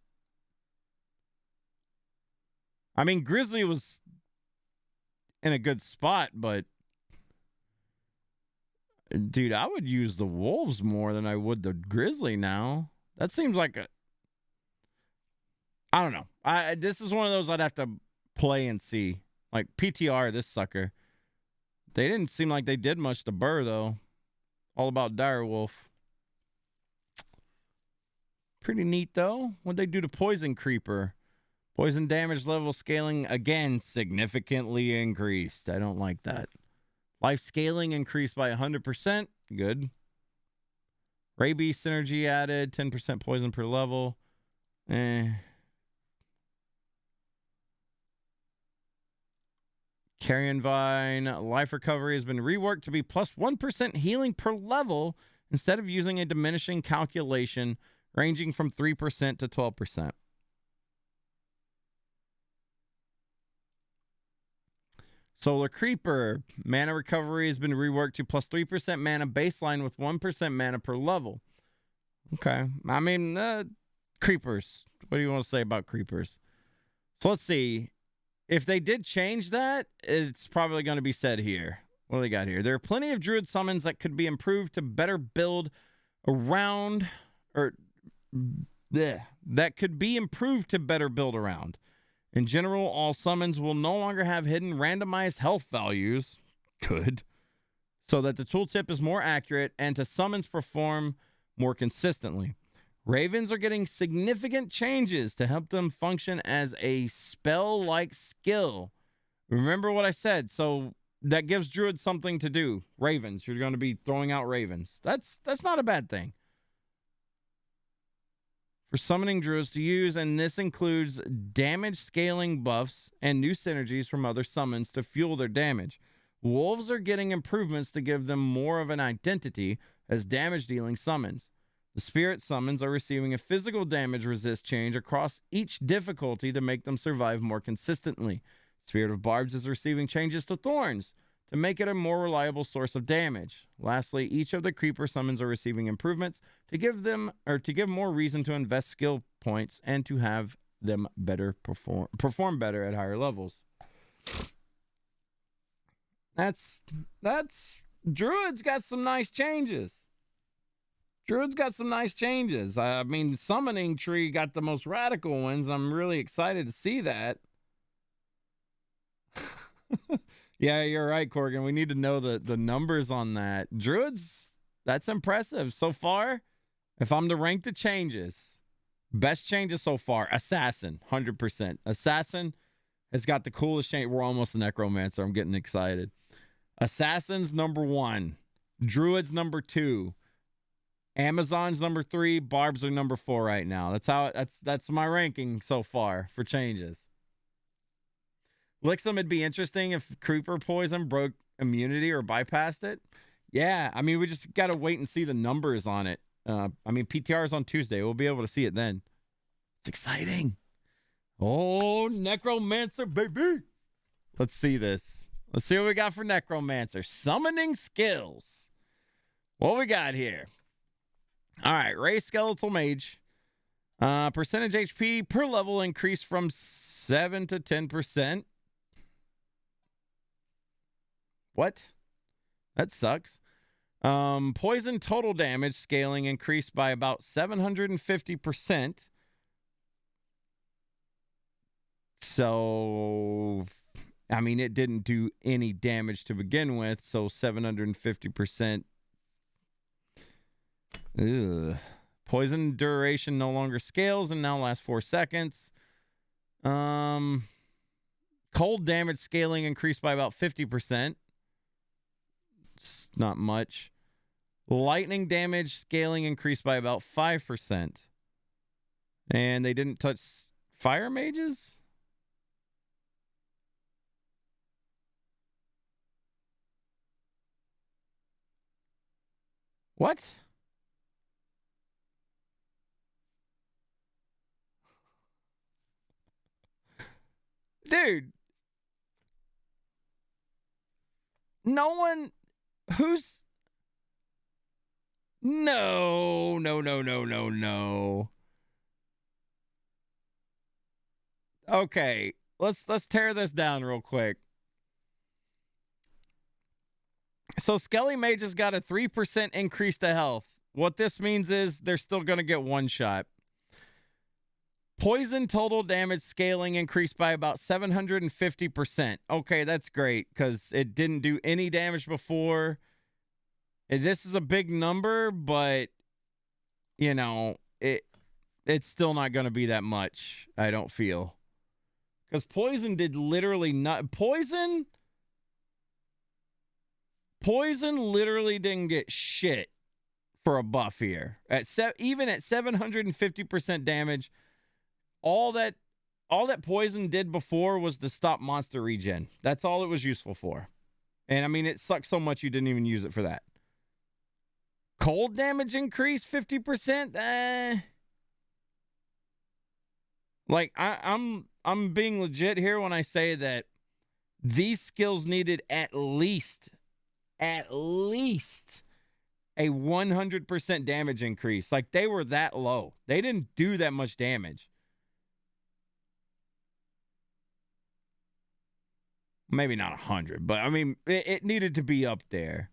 I mean, Grizzly was in a good spot, but dude, I would use the Wolves more than I would the Grizzly now. That seems like a... I don't know. This is one of those I'd have to play and see. Like PTR, this sucker. They didn't seem like they did much to Burr, though. All about Dire Wolf. Pretty neat, though. What'd they do to Poison Creeper? Poison damage level scaling, again, significantly increased. I don't like that. Life scaling increased by 100%. Good. Rabies synergy added. 10% poison per level. Carrion Vine. Life recovery has been reworked to be plus 1% healing per level instead of using a diminishing calculation ranging from 3% to 12%. Solar Creeper. Mana recovery has been reworked to plus 3% mana baseline with 1% mana per level. Okay. I mean, creepers. What do you want to say about creepers? So let's see. If they did change that, it's probably going to be said here. What do they got here? There are plenty of Druid summons that could be improved to better build around, or that could be improved to better build around. In general, all summons will no longer have hidden randomized health values. Good. So that the tooltip is more accurate and to summons perform more consistently. Ravens are getting significant changes to help them function as a spell-like skill. Remember what I said. So that gives Druid something to do. Ravens. You're going to be throwing out Ravens. That's not a bad thing. For summoning Druids to use, and this includes damage scaling buffs and new synergies from other summons to fuel their damage. Wolves are getting improvements to give them more of an identity as damage-dealing summons. The spirit summons are receiving a physical damage resist change across each difficulty to make them survive more consistently. Spirit of Barbs is receiving changes to thorns to make it a more reliable source of damage. Lastly, each of the creeper summons are receiving improvements to give more reason to invest skill points and to have them better perform better at higher levels. That's Druid's got some nice changes. I mean, Summoning Tree got the most radical ones. I'm really excited to see that. Yeah, you're right, Corgan. We need to know the numbers on that. Druids, that's impressive. So far, if I'm to rank the changes, best changes so far, Assassin, 100%. Assassin has got the coolest change. We're almost a Necromancer. I'm getting excited. Assassin's number 1. Druid's number 2. Amazon's number 3. Barbs are number 4 right now. That's my ranking so far for changes. Lixum, it'd be interesting if Creeper Poison broke immunity or bypassed it. Yeah, I mean, we just got to wait and see the numbers on it. I mean, PTR is on Tuesday. We'll be able to see it then. It's exciting. Oh, Necromancer, baby. Let's see this. Let's see what we got for Necromancer. Summoning skills. What we got here? All right, Ray Skeletal Mage. Percentage HP per level increased from 7 to 10%. What? That sucks. Poison total damage scaling increased by about 750%. So, I mean, it didn't do any damage to begin with, so 750%. Ugh. Poison duration no longer scales and now lasts 4 seconds. Cold damage scaling increased by about 50%. It's not much. Lightning damage scaling increased by about 5%. And they didn't touch fire mages? What? Dude. No one who's... No. Okay, let's tear this down real quick. So Skelly Mages got a 3% increase to health. What this means is they're still going to get one shot. Poison total damage scaling increased by about 750%. Okay, that's great because it didn't do any damage before. And this is a big number, but, you know, it's still not going to be that much, I don't feel. Because Poison did literally not... Poison literally didn't get shit for a buff here. Even at 750% damage, all that Poison did before was to stop monster regen. That's all it was useful for. And I mean, it sucks so much you didn't even use it for that. Cold damage increase 50%. Like I'm being legit here when I say that these skills needed at least a 100% damage increase. Like, they were that low. They didn't do that much damage. Maybe not 100, but I mean, it needed to be up there.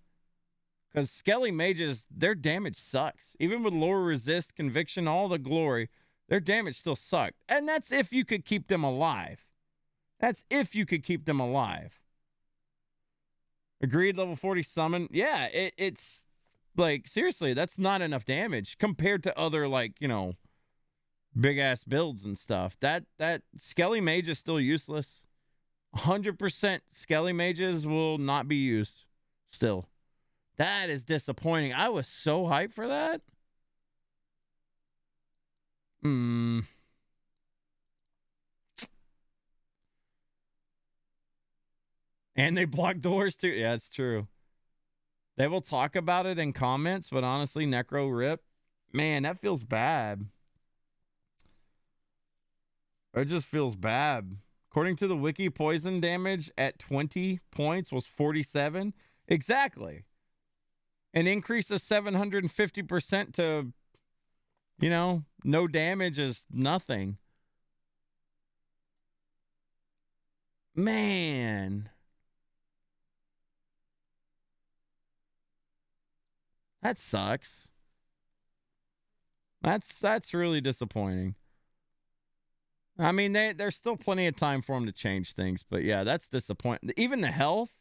Because Skelly Mages, their damage sucks. Even with lower resist, conviction, all the glory, their damage still sucked. And that's if you could keep them alive. Agreed, level 40 summon. Yeah, it's like, seriously, that's not enough damage compared to other, like, you know, big ass builds and stuff. That Skelly Mage is still useless. 100% Skelly Mages will not be used still. That is disappointing. I was so hyped for that. And they block doors too. Yeah, it's true. They will talk about it in comments, but honestly, Necro rip. Man, that feels bad. It just feels bad. According to the wiki, poison damage at 20 points was 47. Exactly. An increase of 750% to, you know, no damage is nothing. Man. That sucks. That's really disappointing. I mean, there's still plenty of time for them to change things, but yeah, that's disappointing. Even the health,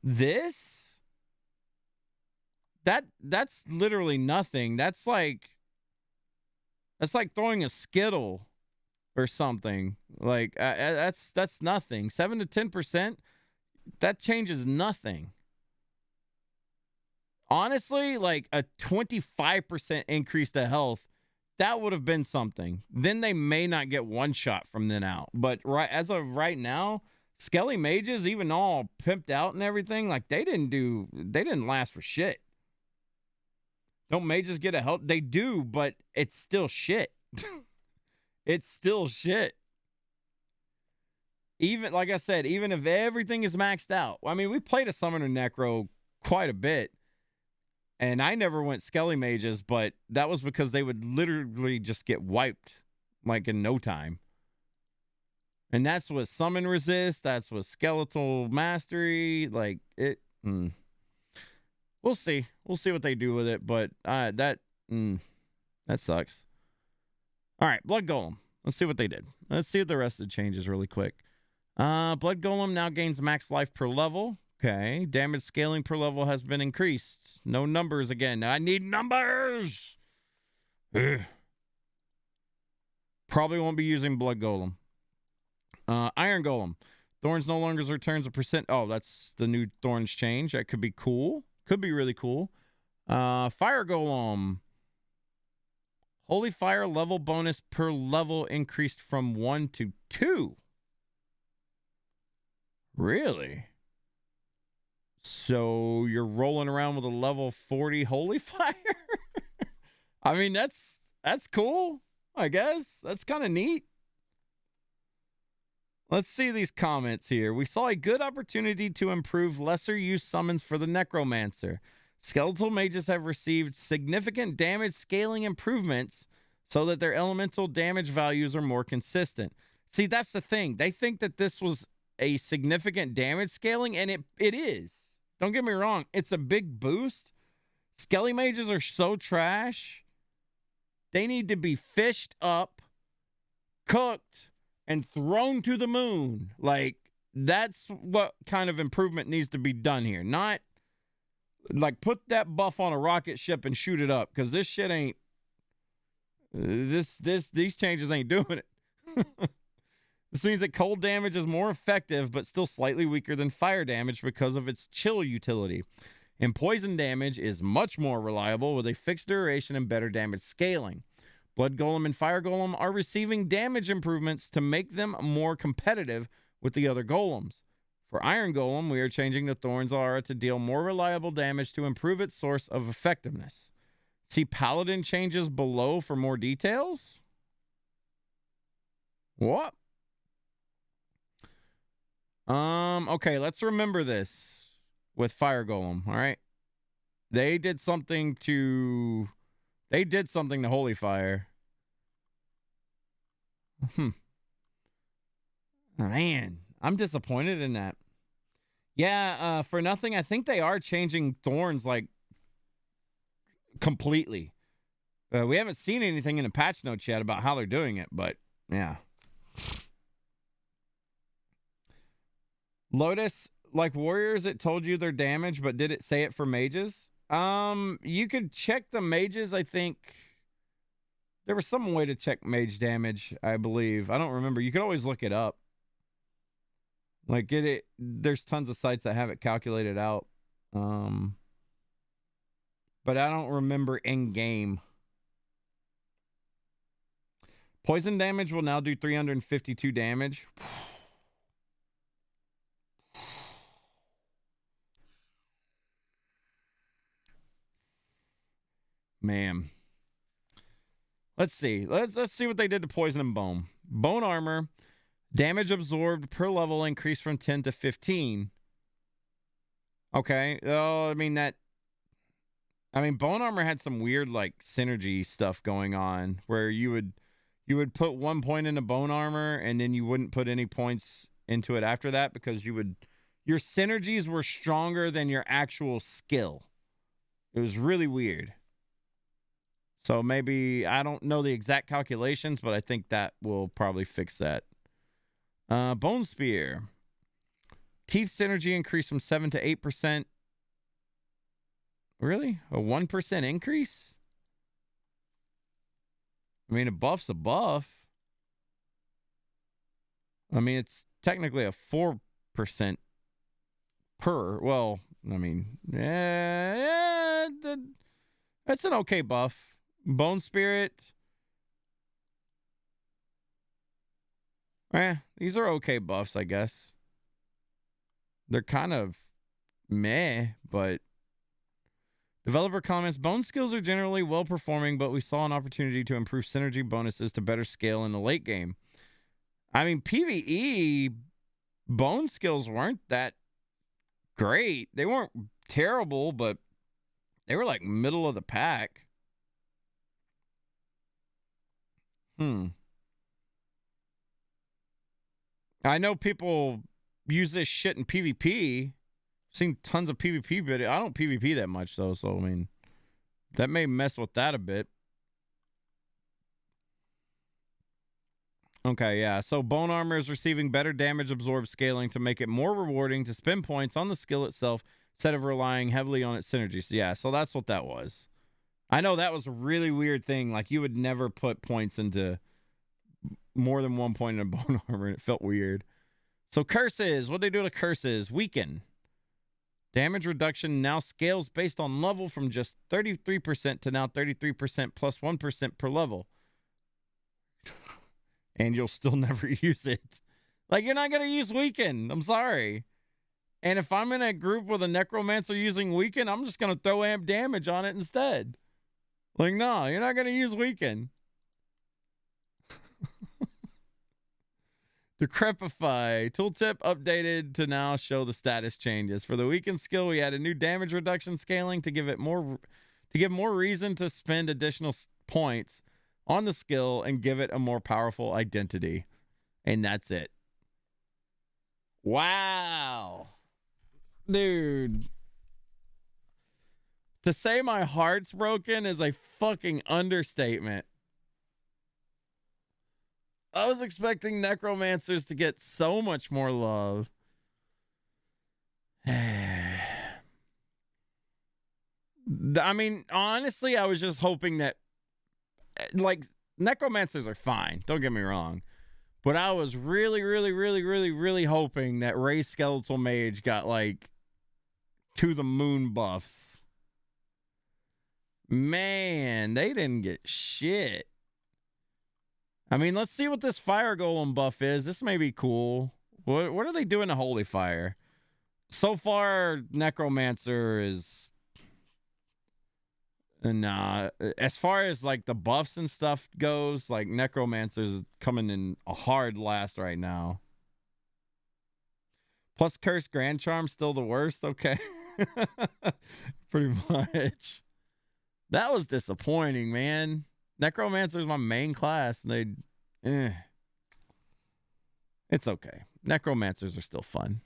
that's literally nothing. That's like throwing a Skittle or something. Like, that's nothing. 7 to 10%, that changes nothing. Honestly, like a 25% increase to health, that would have been something. Then they may not get one shot from then out. But as of right now, Skelly Mages, even all pimped out and everything, like they didn't last for shit. Don't mages get a health? They do, but it's still shit. It's still shit. even like I said, even if everything is maxed out. I mean, we played a Summoner Necro quite a bit. And I never went Skelly Mages, but that was because they would literally just get wiped like in no time. And that's with Summon Resist. That's with Skeletal Mastery. Like it. We'll see. We'll see what they do with it. But that sucks. All right, Blood Golem. Let's see what they did. Let's see what the rest of the changes really quick. Blood Golem now gains max life per level. Okay. Damage scaling per level has been increased. No numbers again. I need numbers. Ugh. Probably won't be using Blood Golem. Iron Golem. Thorns no longer returns a percent. Oh, that's the new Thorns change. That could be cool. Could be really cool. Fire Golem. Holy Fire level bonus per level increased from 1 to 2. Really? So you're rolling around with a level 40 Holy Fire? I mean, that's cool, I guess. That's kind of neat. Let's see these comments here. We saw a good opportunity to improve lesser use summons for the Necromancer. Skeletal mages have received significant damage scaling improvements so that their elemental damage values are more consistent. See, that's the thing. They think that this was a significant damage scaling, and it is. Don't get me wrong. It's a big boost. Skelly mages are so trash. They need to be fished up, cooked, and thrown to the moon. Like, that's what kind of improvement needs to be done here. Not, like, put that buff on a rocket ship and shoot it up. Because this shit ain't... These changes ain't doing it. This means that cold damage is more effective, but still slightly weaker than fire damage because of its chill utility. And poison damage is much more reliable with a fixed duration and better damage scaling. Blood Golem and Fire Golem are receiving damage improvements to make them more competitive with the other golems. For Iron Golem, we are changing the Thorns aura to deal more reliable damage to improve its source of effectiveness. See Paladin changes below for more details? What? Okay, let's remember this with Fire Golem, all right? They did something to Holy Fire. Oh, man, I'm disappointed in that. Yeah, for nothing, I think they are changing Thorns, like, completely. We haven't seen anything in the patch notes yet about how they're doing it, but, yeah. Lotus, like Warriors, it told you their damage, but did it say it for mages? You could check the mages, I think. There was some way to check mage damage, I believe. I don't remember. You could always look it up. Like, there's tons of sites that have it calculated out. But I don't remember in-game. Poison damage will now do 352 damage. Man. Let's see. Let's see what they did to Poison and Bone. Bone Armor. Damage absorbed per level increased from 10 to 15. Okay. Oh, Bone Armor had some weird, like, synergy stuff going on where you would put 1 point into Bone Armor and then you wouldn't put any points into it after that because your synergies were stronger than your actual skill. It was really weird. So maybe, I don't know the exact calculations, but I think that will probably fix that. Bone Spear. Teeth synergy increased from 7 to 8%. Really? A 1% increase? I mean, a buff's a buff. I mean, it's technically a 4% per. Well, I mean, that's an okay buff. Bone Spirit. These are okay buffs, I guess. They're kind of meh, but developer comments, bone skills are generally well performing, but we saw an opportunity to improve synergy bonuses to better scale in the late game. I mean, PvE, bone skills weren't that great. They weren't terrible, but they were like middle of the pack. I know people use this shit in PvP. Seen tons of PvP videos. I don't PvP that much though, so I mean, that may mess with that a bit. Okay, yeah. So bone armor is receiving better damage absorb scaling to make it more rewarding to spend points on the skill itself instead of relying heavily on its synergies. Yeah, so that's what that was. I know that was a really weird thing. Like you would never put points into more than 1 point in bone armor, and it felt weird. So curses, what do they do to curses? Weaken. Damage reduction now scales based on level from just 33% to now 33% plus 1% per level. And you'll still never use it. Like, you're not going to use Weaken. I'm sorry. And if I'm in a group with a Necromancer using Weaken, I'm just going to throw amp damage on it instead. Like, no, you're not going to use Weaken. Decrepify. Tooltip updated to now show the status changes. For the Weaken skill, we added new damage reduction scaling to give more reason to spend additional points on the skill and give it a more powerful identity. And that's it. Wow. Dude. To say my heart's broken is a fucking understatement. I was expecting Necromancers to get so much more love. I mean, honestly, I was just hoping that, like, Necromancers are fine. Don't get me wrong. But I was really hoping that Ray Skeletal Mage got, like, to the moon buffs. Man, they didn't get shit. I mean, let's see what this Fire Golem buff is. This may be cool. What are they doing to Holy Fire? So far, Necromancer is... Nah. As far as, like, the buffs and stuff goes, like, Necromancer's coming in a hard last right now. Plus, Cursed Grand Charm still the worst? Okay. Pretty much. That was disappointing, man. Necromancer is my main class, and it's okay. Necromancers are still fun.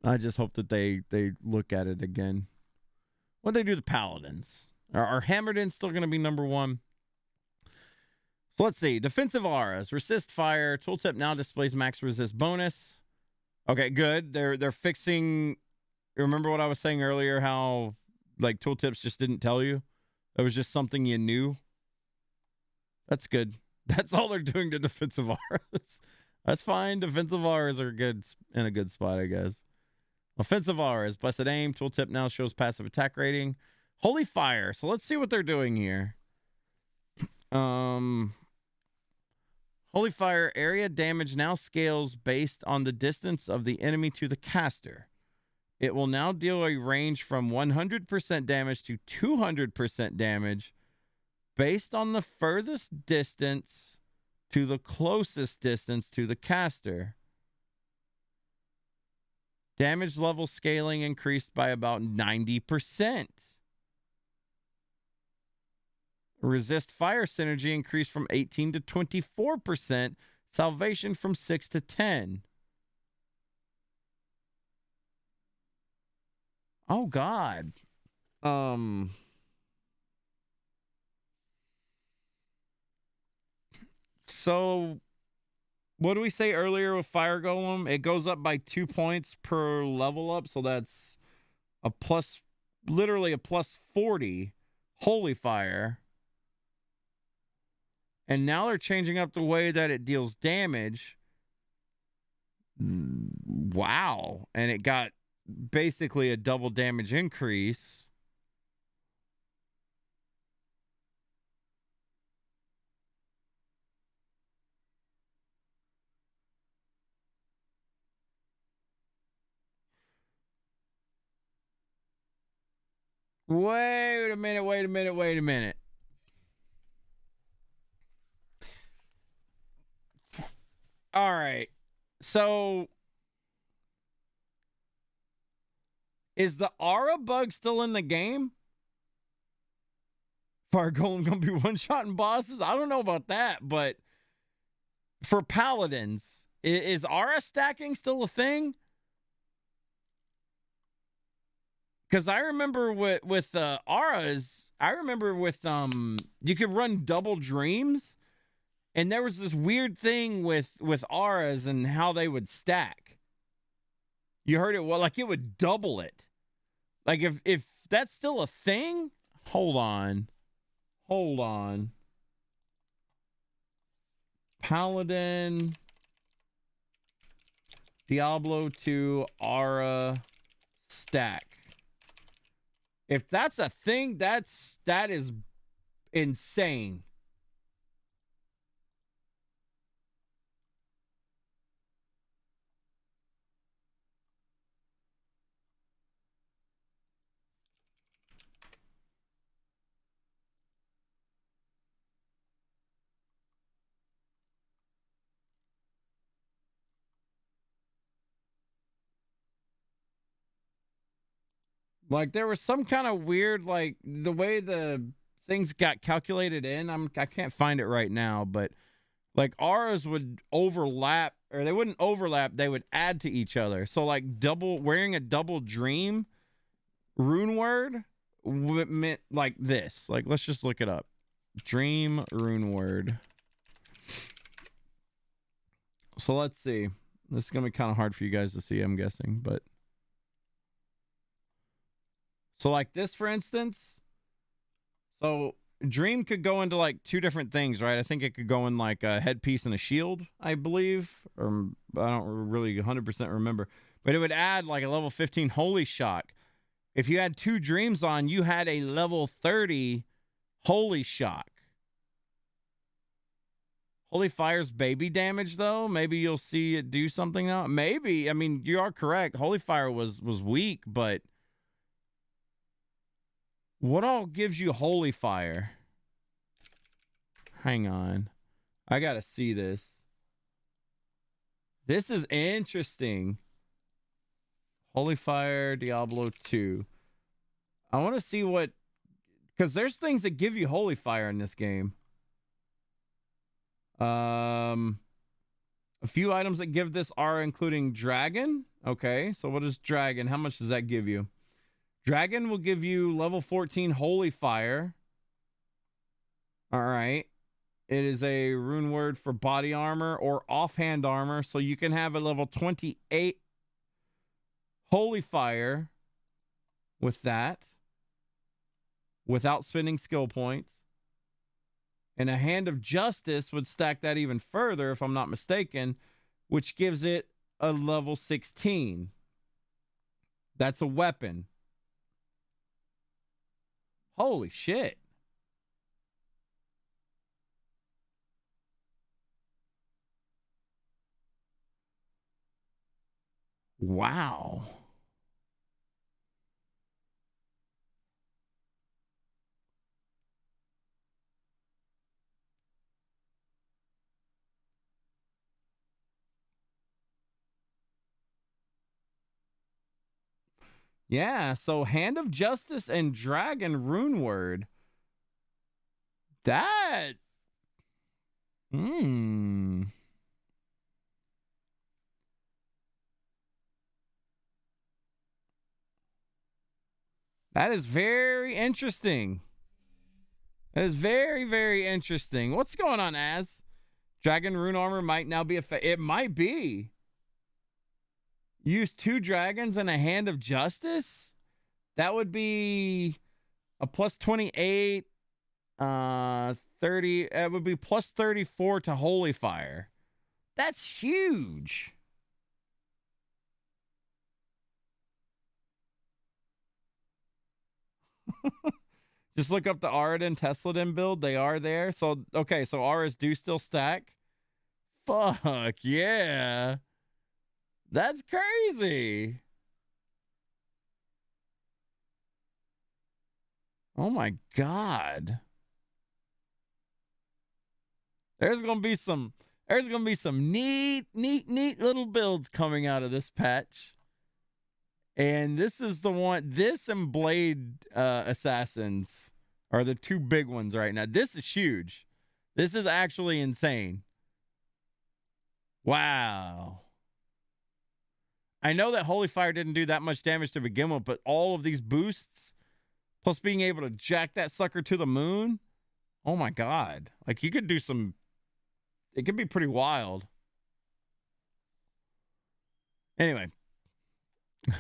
I just hope that they look at it again. What do they do to Paladins? Are Hammerdins still going to be number one? So let's see. Defensive auras. Resist fire. Tooltip now displays max resist bonus. Okay, good. They're fixing... Remember what I was saying earlier, how like tooltips just didn't tell you? It was just something you knew. That's good. That's all they're doing to defensive auras. That's fine. Defensive auras are good in a good spot, I guess. Offensive auras. Blessed aim. Tooltip now shows passive attack rating. Holy fire. So let's see what they're doing here. Holy fire area damage now scales based on the distance of the enemy to the caster. It will now deal a range from 100% damage to 200% damage based on the furthest distance to the closest distance to the caster. Damage level scaling increased by about 90%. Resist fire synergy increased from 18 to 24%. Salvation from 6 to 10. Oh, God. So, what did we say earlier with Fire Golem? It goes up by 2 points per level up, so that's a plus, literally a plus 40 Holy Fire. And now they're changing up the way that it deals damage. Wow. And it got basically a double damage increase. Wait a minute. All right. So is the aura bug still in the game? Fire Golem gonna be one-shotting bosses? I don't know about that, but for paladins, is aura stacking still a thing? Because I remember with auras, I remember with you could run double dreams, and there was this weird thing with auras and how they would stack. You heard it well, like it would double it. Like if that's still a thing, hold on. Paladin, Diablo 2 aura stack. If that's a thing, that is insane. Like there was some kind of weird, like the way the things got calculated in. I can't find it right now, but like auras would overlap, or they wouldn't overlap. They would add to each other. So like wearing a double dream rune word meant like this. Like let's just look it up. Dream rune word. So let's see. This is gonna be kind of hard for you guys to see, I'm guessing, but. So like this, for instance, so Dream could go into like two different things, right? I think it could go in like a headpiece and a shield, I believe, or I don't really 100% remember, but it would add like a level 15 Holy Shock. If you had two Dreams on, you had a level 30 Holy Shock. Holy Fire's baby damage, though. Maybe you'll see it do something now. Maybe. I mean, you are correct. Holy Fire was weak, but what all gives you Holy Fire? Hang on. I gotta see this. This is interesting. Holy Fire, Diablo 2. I want to see what... Because there's things that give you Holy Fire in this game. A few items that give this are including Dragon. Okay, so what is Dragon? How much does that give you? Dragon will give you level 14 Holy Fire. All right. It is a rune word for body armor or offhand armor. So you can have a level 28 Holy Fire with that without spending skill points. And a Hand of Justice would stack that even further, if I'm not mistaken, which gives it a level 16. That's a weapon. Holy shit. Wow. Yeah, so Hand of Justice and Dragon rune word. That... That is very interesting. That is very, very interesting. What's going on, Az? Dragon rune armor might now be it might be. Use 2 dragons and a Hand of Justice? That would be a plus 28, 30. It would be plus 34 to Holy Fire. That's huge. Just look up the Aradin Tesladin build. They are there. So, okay, so Auras do still stack. Fuck, yeah. That's crazy. Oh my God. There's going to be some There's going to be some neat little builds coming out of this patch. And this is the one, this and Blade Assassins are the two big ones right now. This is huge. This is actually insane. Wow. I know that Holy Fire didn't do that much damage to begin with, but all of these boosts, plus being able to jack that sucker to the moon, oh my God. Like, you could do some, it could be pretty wild. Anyway,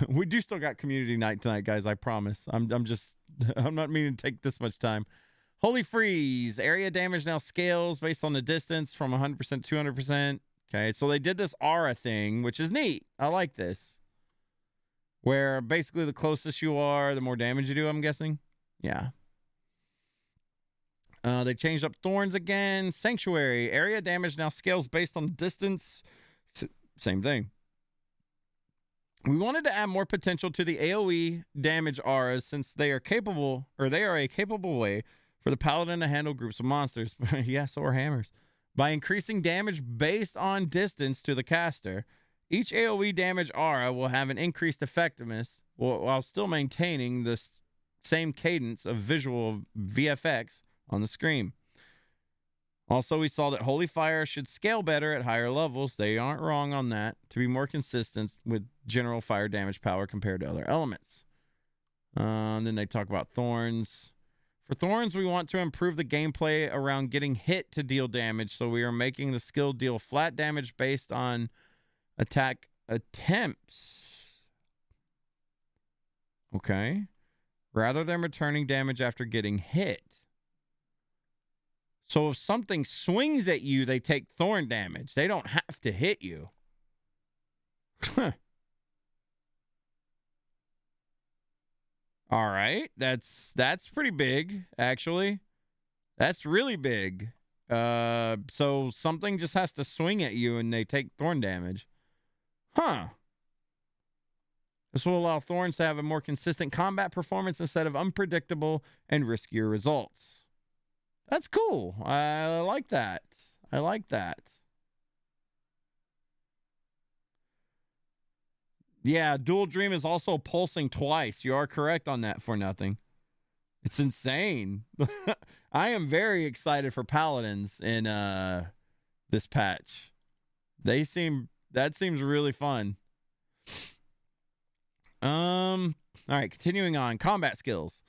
we do still got community night tonight, guys, I promise. I'm not meaning to take this much time. Holy Freeze. Area damage now scales based on the distance from 100% to 200%. Okay, so they did this aura thing, which is neat. I like this. Where basically the closest you are, the more damage you do, I'm guessing. Yeah. They changed up Thorns again. Sanctuary. Area damage now scales based on the distance. Same thing. We wanted to add more potential to the AoE damage auras since they are capable, or they are a capable way for the Paladin to handle groups of monsters. Yeah, so are hammers. By increasing damage based on distance to the caster, each AoE damage aura will have an increased effectiveness while still maintaining the same cadence of visual VFX on the screen. Also, we saw that Holy Fire should scale better at higher levels. They aren't wrong on that, to be more consistent with general fire damage power compared to other elements. And then they talk about Thorns. For Thorns, we want to improve the gameplay around getting hit to deal damage, so we are making the skill deal flat damage based on attack attempts. Okay. Rather than returning damage after getting hit. So if something swings at you, they take thorn damage. They don't have to hit you. All right, that's pretty big, actually. That's really big. So something just has to swing at you and they take thorn damage. Huh. This will allow Thorns to have a more consistent combat performance instead of unpredictable and riskier results. That's cool. I like that. I like that. Yeah, Dual Dream is also pulsing twice. You are correct on that, For Nothing. It's insane. I am very excited for Paladins in this patch. That seems really fun. All right, continuing on. Combat skills.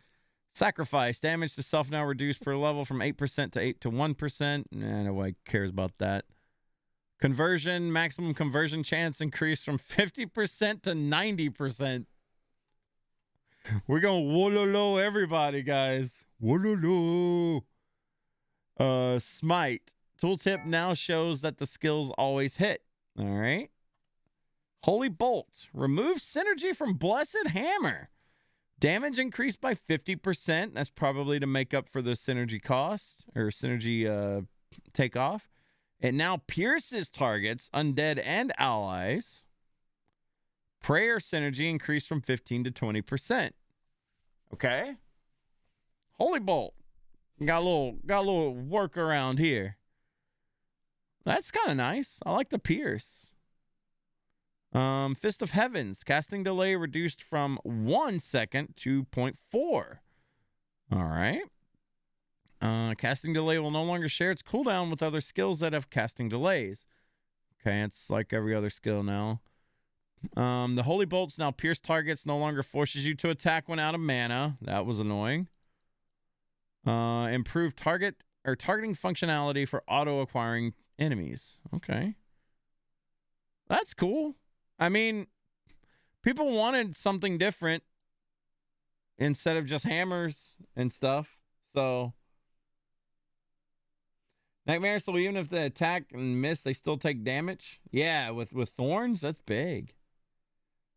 Sacrifice. Damage to self now reduced per level from 8% to 8 to 1%. Nobody cares about that. Conversion. Maximum conversion chance increased from 50% to 90%. We're going wololo everybody, guys. Wololo. Smite. Tooltip now shows that the skills always hit. All right. Holy Bolt. Remove synergy from Blessed Hammer. Damage increased by 50%. That's probably to make up for the synergy cost or synergy takeoff. It now pierces targets, undead, and allies. Prayer synergy increased from 15 to 20%. Okay. Holy Bolt. Got a little workaround here. That's kind of nice. I like the pierce. Fist of Heavens. Casting delay reduced from 1 second to 0.4. All right. Casting delay will no longer share its cooldown with other skills that have casting delays. Okay, it's like every other skill now. The Holy Bolts now pierce targets, no longer forces you to attack when out of mana. That was annoying. Improved targeting functionality for auto-acquiring enemies. Okay. That's cool. I mean, people wanted something different instead of just hammers and stuff. So, Nightmare, so even if they attack and miss, they still take damage? Yeah, with Thorns, that's big.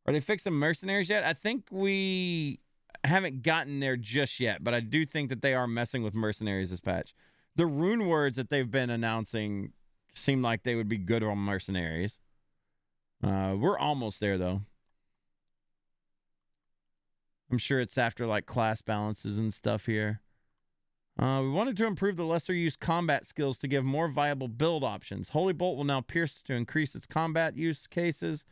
Are they fixing mercenaries yet? I think we haven't gotten there just yet, but I do think that they are messing with mercenaries this patch. The Runewords that they've been announcing seem like they would be good on mercenaries. We're almost there, though. I'm sure it's after, like, class balances and stuff here. We wanted to improve the lesser used combat skills to give more viable build options. Holy Bolt will now pierce to increase its combat use cases,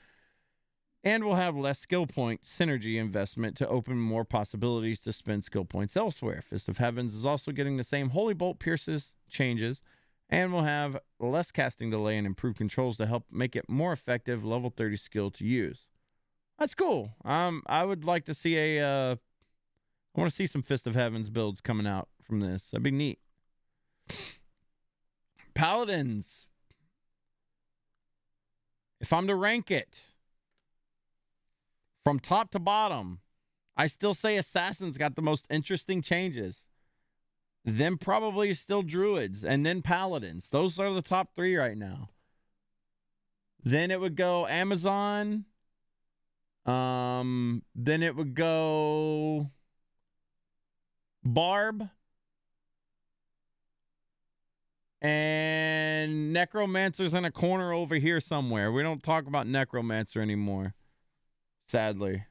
and will have less skill point synergy investment to open more possibilities to spend skill points elsewhere. Fist of Heavens is also getting the same Holy Bolt pierces changes, and will have less casting delay and improved controls to help make it more effective level 30 skill to use. That's cool. I would like to see I want to see some Fist of Heavens builds coming out from this. That'd be neat. Paladins. If I'm to rank it from top to bottom, I still say Assassins got the most interesting changes. Then probably still Druids, and then Paladins. Those are the top 3 right now. Then it would go Amazon. Then it would go Barb. And Necromancer's in a corner over here somewhere. We don't talk about Necromancer anymore. Sadly.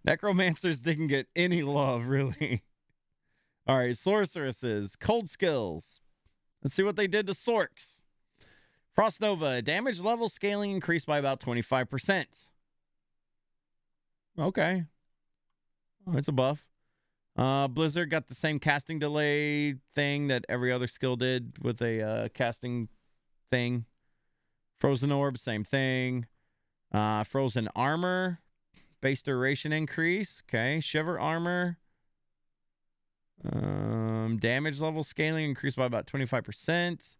Necromancers didn't get any love, really. All right, Sorceresses. Cold skills. Let's see what they did to Sorks. Frost Nova. Damage level scaling increased by about 25%. Okay. Oh, it's a buff. Blizzard got the same casting delay thing that every other skill did with a casting thing. Frozen Orb, same thing. Frozen Armor, base duration increase. Okay. Shiver Armor. Damage level scaling increased by about 25%.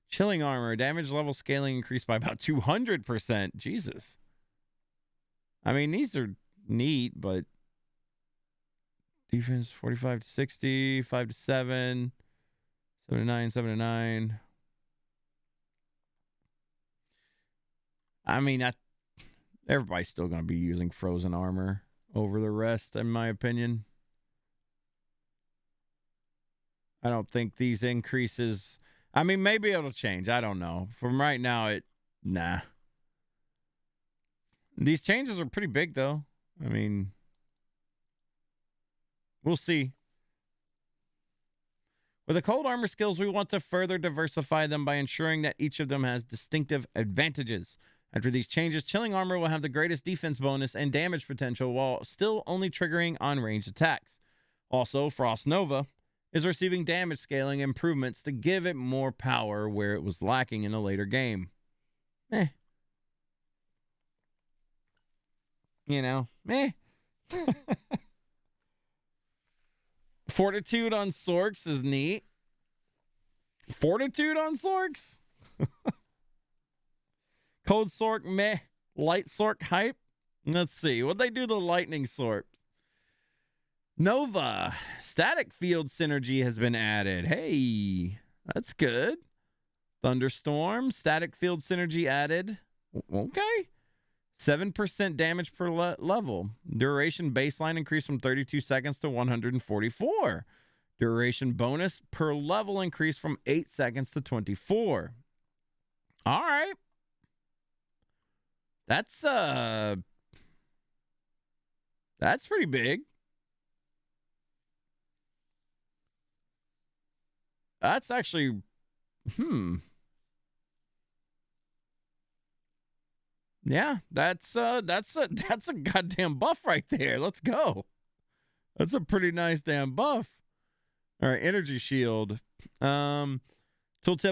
Chilling Armor, damage level scaling increased by about 200%. Jesus. I mean, these are neat, but defense 45 to 60, 5 to 7, 7 to 9, 7 to 9. I mean, everybody's still going to be using Frozen Armor over the rest, in my opinion. I don't think these increases... I mean, maybe it'll change. I don't know. From right now, nah. These changes are pretty big, though. I mean... We'll see. With the cold armor skills, we want to further diversify them by ensuring that each of them has distinctive advantages. After these changes, chilling armor will have the greatest defense bonus and damage potential while still only triggering on ranged attacks. Also, Frost Nova is receiving damage scaling improvements to give it more power where it was lacking in a later game. You know, Fortitude on Sorks is neat. Fortitude on Sorks? Cold Sork, meh. Light Sork, hype? Let's see. What'd they do to Lightning Sorks? Nova. Static field synergy has been added. Hey, that's good. Thunderstorm. Static field synergy added. Okay. 7% damage per level. Duration baseline increased from 32 seconds to 144. Duration bonus per level increased from 8 seconds to 24. All right. That's pretty big. That's actually Yeah, that's a goddamn buff right there. Let's go. That's a pretty nice damn buff. All right, energy shield. Tooltip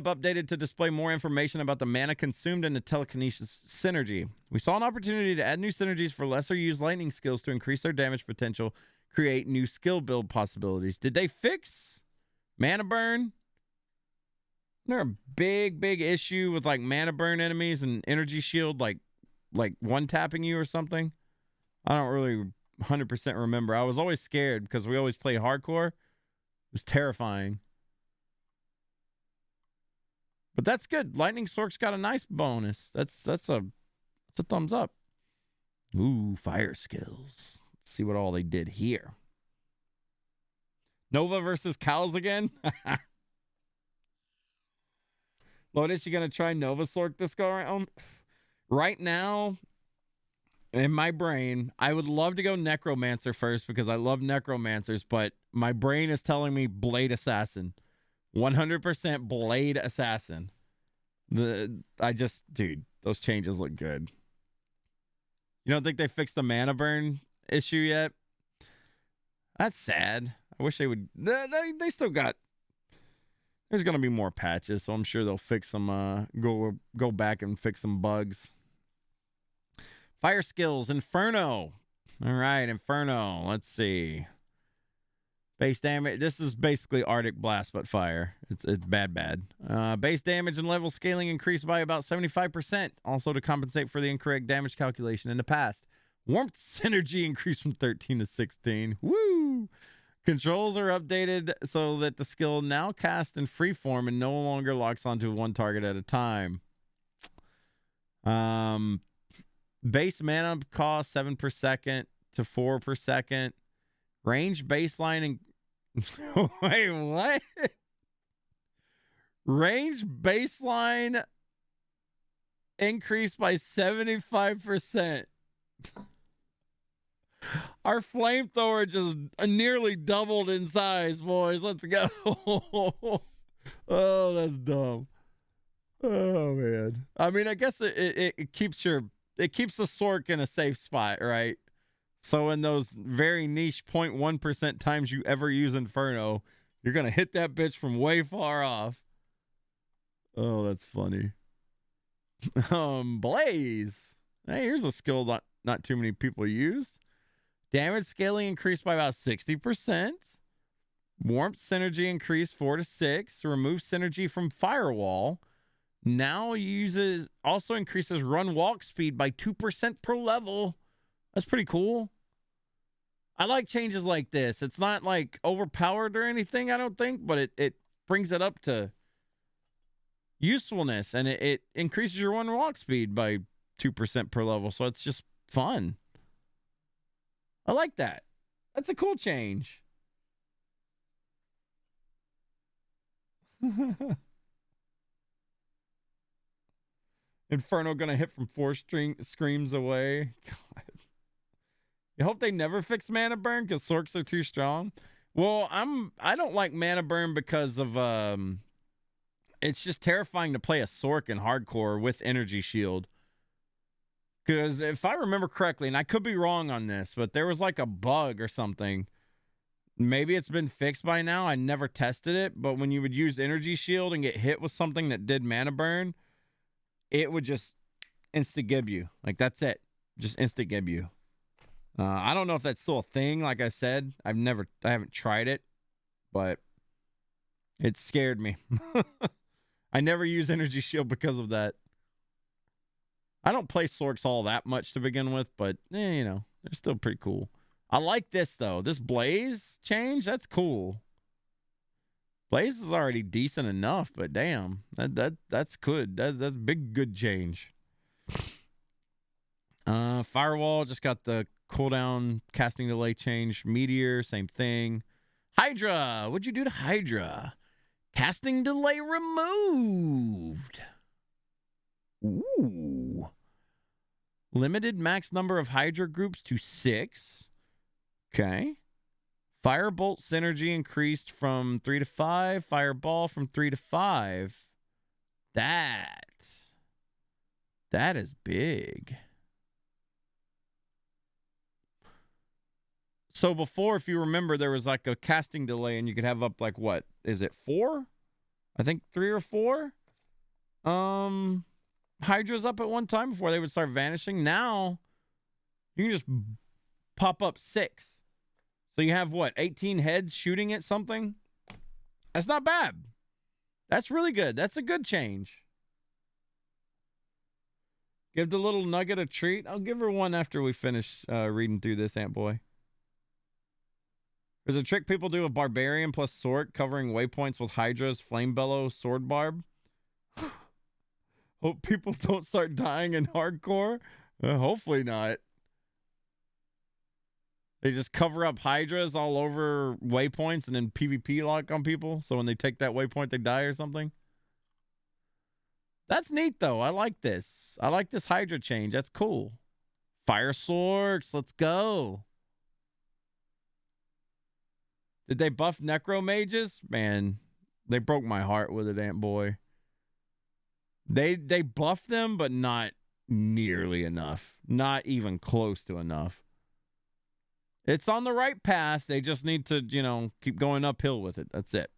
updated to display more information about the mana consumed and the telekinesis synergy. We saw an opportunity to add new synergies for lesser used lightning skills to increase their damage potential, create new skill build possibilities. Did they fix mana burn? Isn't there a big issue with like mana burn enemies and energy shield like one tapping you or something? I don't really 100% remember. I was always scared because we always played hardcore. It was terrifying. But that's good. Lightning Sork's got a nice bonus. That's a thumbs up. Ooh, fire skills. Let's see what all they did here. Nova versus cows again? Lotus, you gonna try Nova Sork this go around? Right now, in my brain, I would love to go Necromancer first because I love Necromancers, but my brain is telling me Blade Assassin. 100% Blade Assassin. Dude, those changes look good. You don't think they fixed the mana burn issue yet? That's sad. I wish they would. They still got. There's gonna be more patches, so I'm sure they'll fix some. Go back and fix some bugs. Fire skills, Inferno. All right, Inferno. Let's see. Base damage. This is basically Arctic Blast, but fire. It's bad. Base damage and level scaling increased by about 75%. Also to compensate for the incorrect damage calculation in the past. Warmth synergy increased from 13 to 16. Woo! Controls are updated so that the skill now casts in free form and no longer locks onto one target at a time. Base mana cost 7 per second to 4 per second. Range baseline and wait, what? Range baseline increased by 75%. Our flamethrower just nearly doubled in size, boys. Let's go. Oh, that's dumb. Oh man. I mean, I guess it keeps the Sork in a safe spot, right? So in those very niche 0.1% times you ever use Inferno, you're gonna hit that bitch from way far off. Oh, that's funny. Blaze. Hey, here's a skill not too many people use. Damage scaling increased by about 60%. Warmth synergy increased 4 to 6. Remove synergy from Firewall. Now also increases run walk speed by 2% per level. That's pretty cool. I like changes like this. It's not like overpowered or anything, I don't think, but it brings it up to usefulness, and it increases your run walk speed by 2% per level. So it's just fun. I like that. That's a cool change. Inferno gonna hit from 4 screams away. God. You hope they never fix mana burn because Sorks are too strong. Well, I don't like mana burn because of it's just terrifying to play a Sork in hardcore with energy shield. Because if I remember correctly, and I could be wrong on this, but there was like a bug or something. Maybe it's been fixed by now. I never tested it, but when you would use energy shield and get hit with something that did mana burn, it would just insta-gib you. Like, that's it. Just insta-gib you. I don't know if that's still a thing. Like I said, I haven't tried it, but it scared me. I never use energy shield because of that. I don't play Sorks all that much to begin with, but they're still pretty cool. I like this though. This Blaze change, that's cool. Blaze is already decent enough, but damn, that's good. That's a big good change. Firewall just got the cooldown casting delay change. Meteor, same thing. Hydra, what'd you do to Hydra? Casting delay removed. Ooh. Limited max number of Hydra groups to 6. Okay. Firebolt synergy increased from 3 to 5. Fireball from 3 to 5. That is big. So before, if you remember, there was like a casting delay and you could have up like, what? Is it 4? I think 3 or 4. Hydra's up at one time before they would start vanishing. Now, you can just pop up 6. So you have, what, 18 heads shooting at something? That's not bad. That's really good. That's a good change. Give the little nugget a treat. I'll give her one after we finish reading through this, Ant Boy. There's a trick people do with Barbarian plus Sword, covering waypoints with Hydra's Flame Bellow Sword Barb. Hope people don't start dying in hardcore. Hopefully not. They just cover up Hydras all over waypoints and then PvP lock on people. So when they take that waypoint, they die or something. That's neat, though. I like this. I like this Hydra change. That's cool. Fire Sorks, let's go. Did they buff Necromages? Man, they broke my heart with it, Ant Boy. They buffed them, but not nearly enough. Not even close to enough. It's on the right path. They just need to, you know, keep going uphill with it. That's it.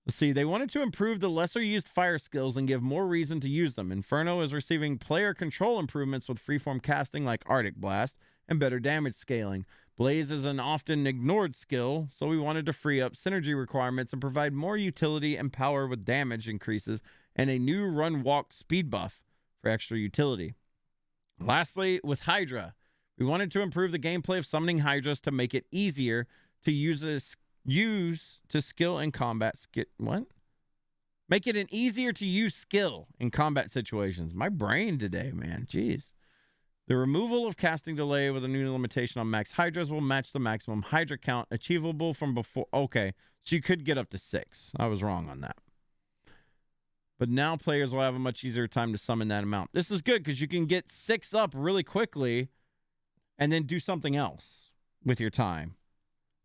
Let's see. They wanted to improve the lesser used fire skills and give more reason to use them. Inferno is receiving player control improvements with freeform casting like Arctic Blast and better damage scaling. Blaze is an often ignored skill, so we wanted to free up synergy requirements and provide more utility and power with damage increases and a new run-walk speed buff for extra utility. Lastly, with Hydra, we wanted to improve the gameplay of summoning Hydras to make it easier to use to skill in combat. Make it an easier to use skill in combat situations. My brain today, man. Jeez. The removal of casting delay with a new limitation on max Hydras will match the maximum Hydra count achievable from before. Okay, so you could get up to 6. I was wrong on that. But now players will have a much easier time to summon that amount. This is good because you can get 6 up really quickly and then do something else with your time.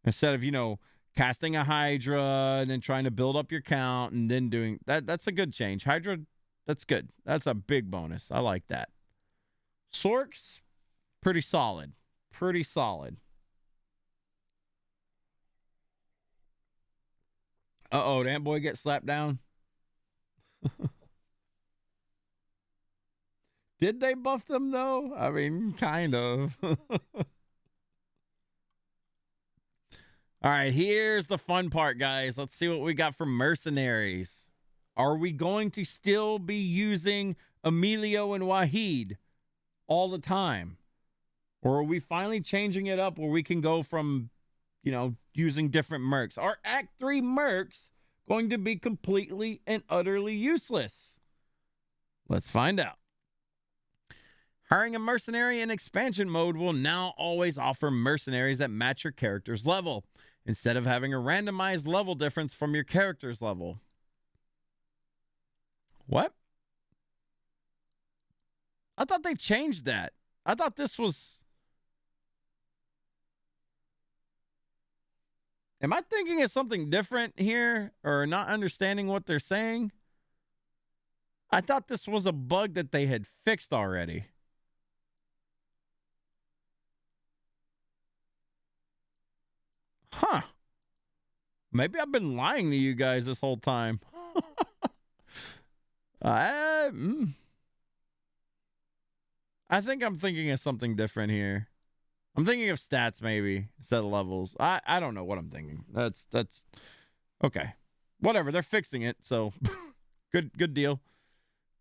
Instead of, you know, casting a Hydra and then trying to build up your count and then doing that. That's a good change. Hydra, that's good. That's a big bonus. I like that. Sorks, pretty solid. Pretty solid. Uh-oh, that boy get slapped down. Did they buff them, though? I mean, kind of. All right, here's the fun part, guys. Let's see what we got from mercenaries. Are we going to still be using Emilio and Wahid all the time? Or are we finally changing it up where we can go from, you know, using different mercs? Are Act 3 mercs going to be completely and utterly useless? Let's find out. Hiring a mercenary in expansion mode will now always offer mercenaries that match your character's level, instead of having a randomized level difference from your character's level. What? I thought they changed that. I thought this was... Am I thinking of something different here or not understanding what they're saying? I thought this was a bug that they had fixed already. Huh. Maybe I've been lying to you guys this whole time. I think I'm thinking of something different here. I'm thinking of stats maybe instead of levels. I don't know what I'm thinking. That's okay. Whatever, they're fixing it, so good deal.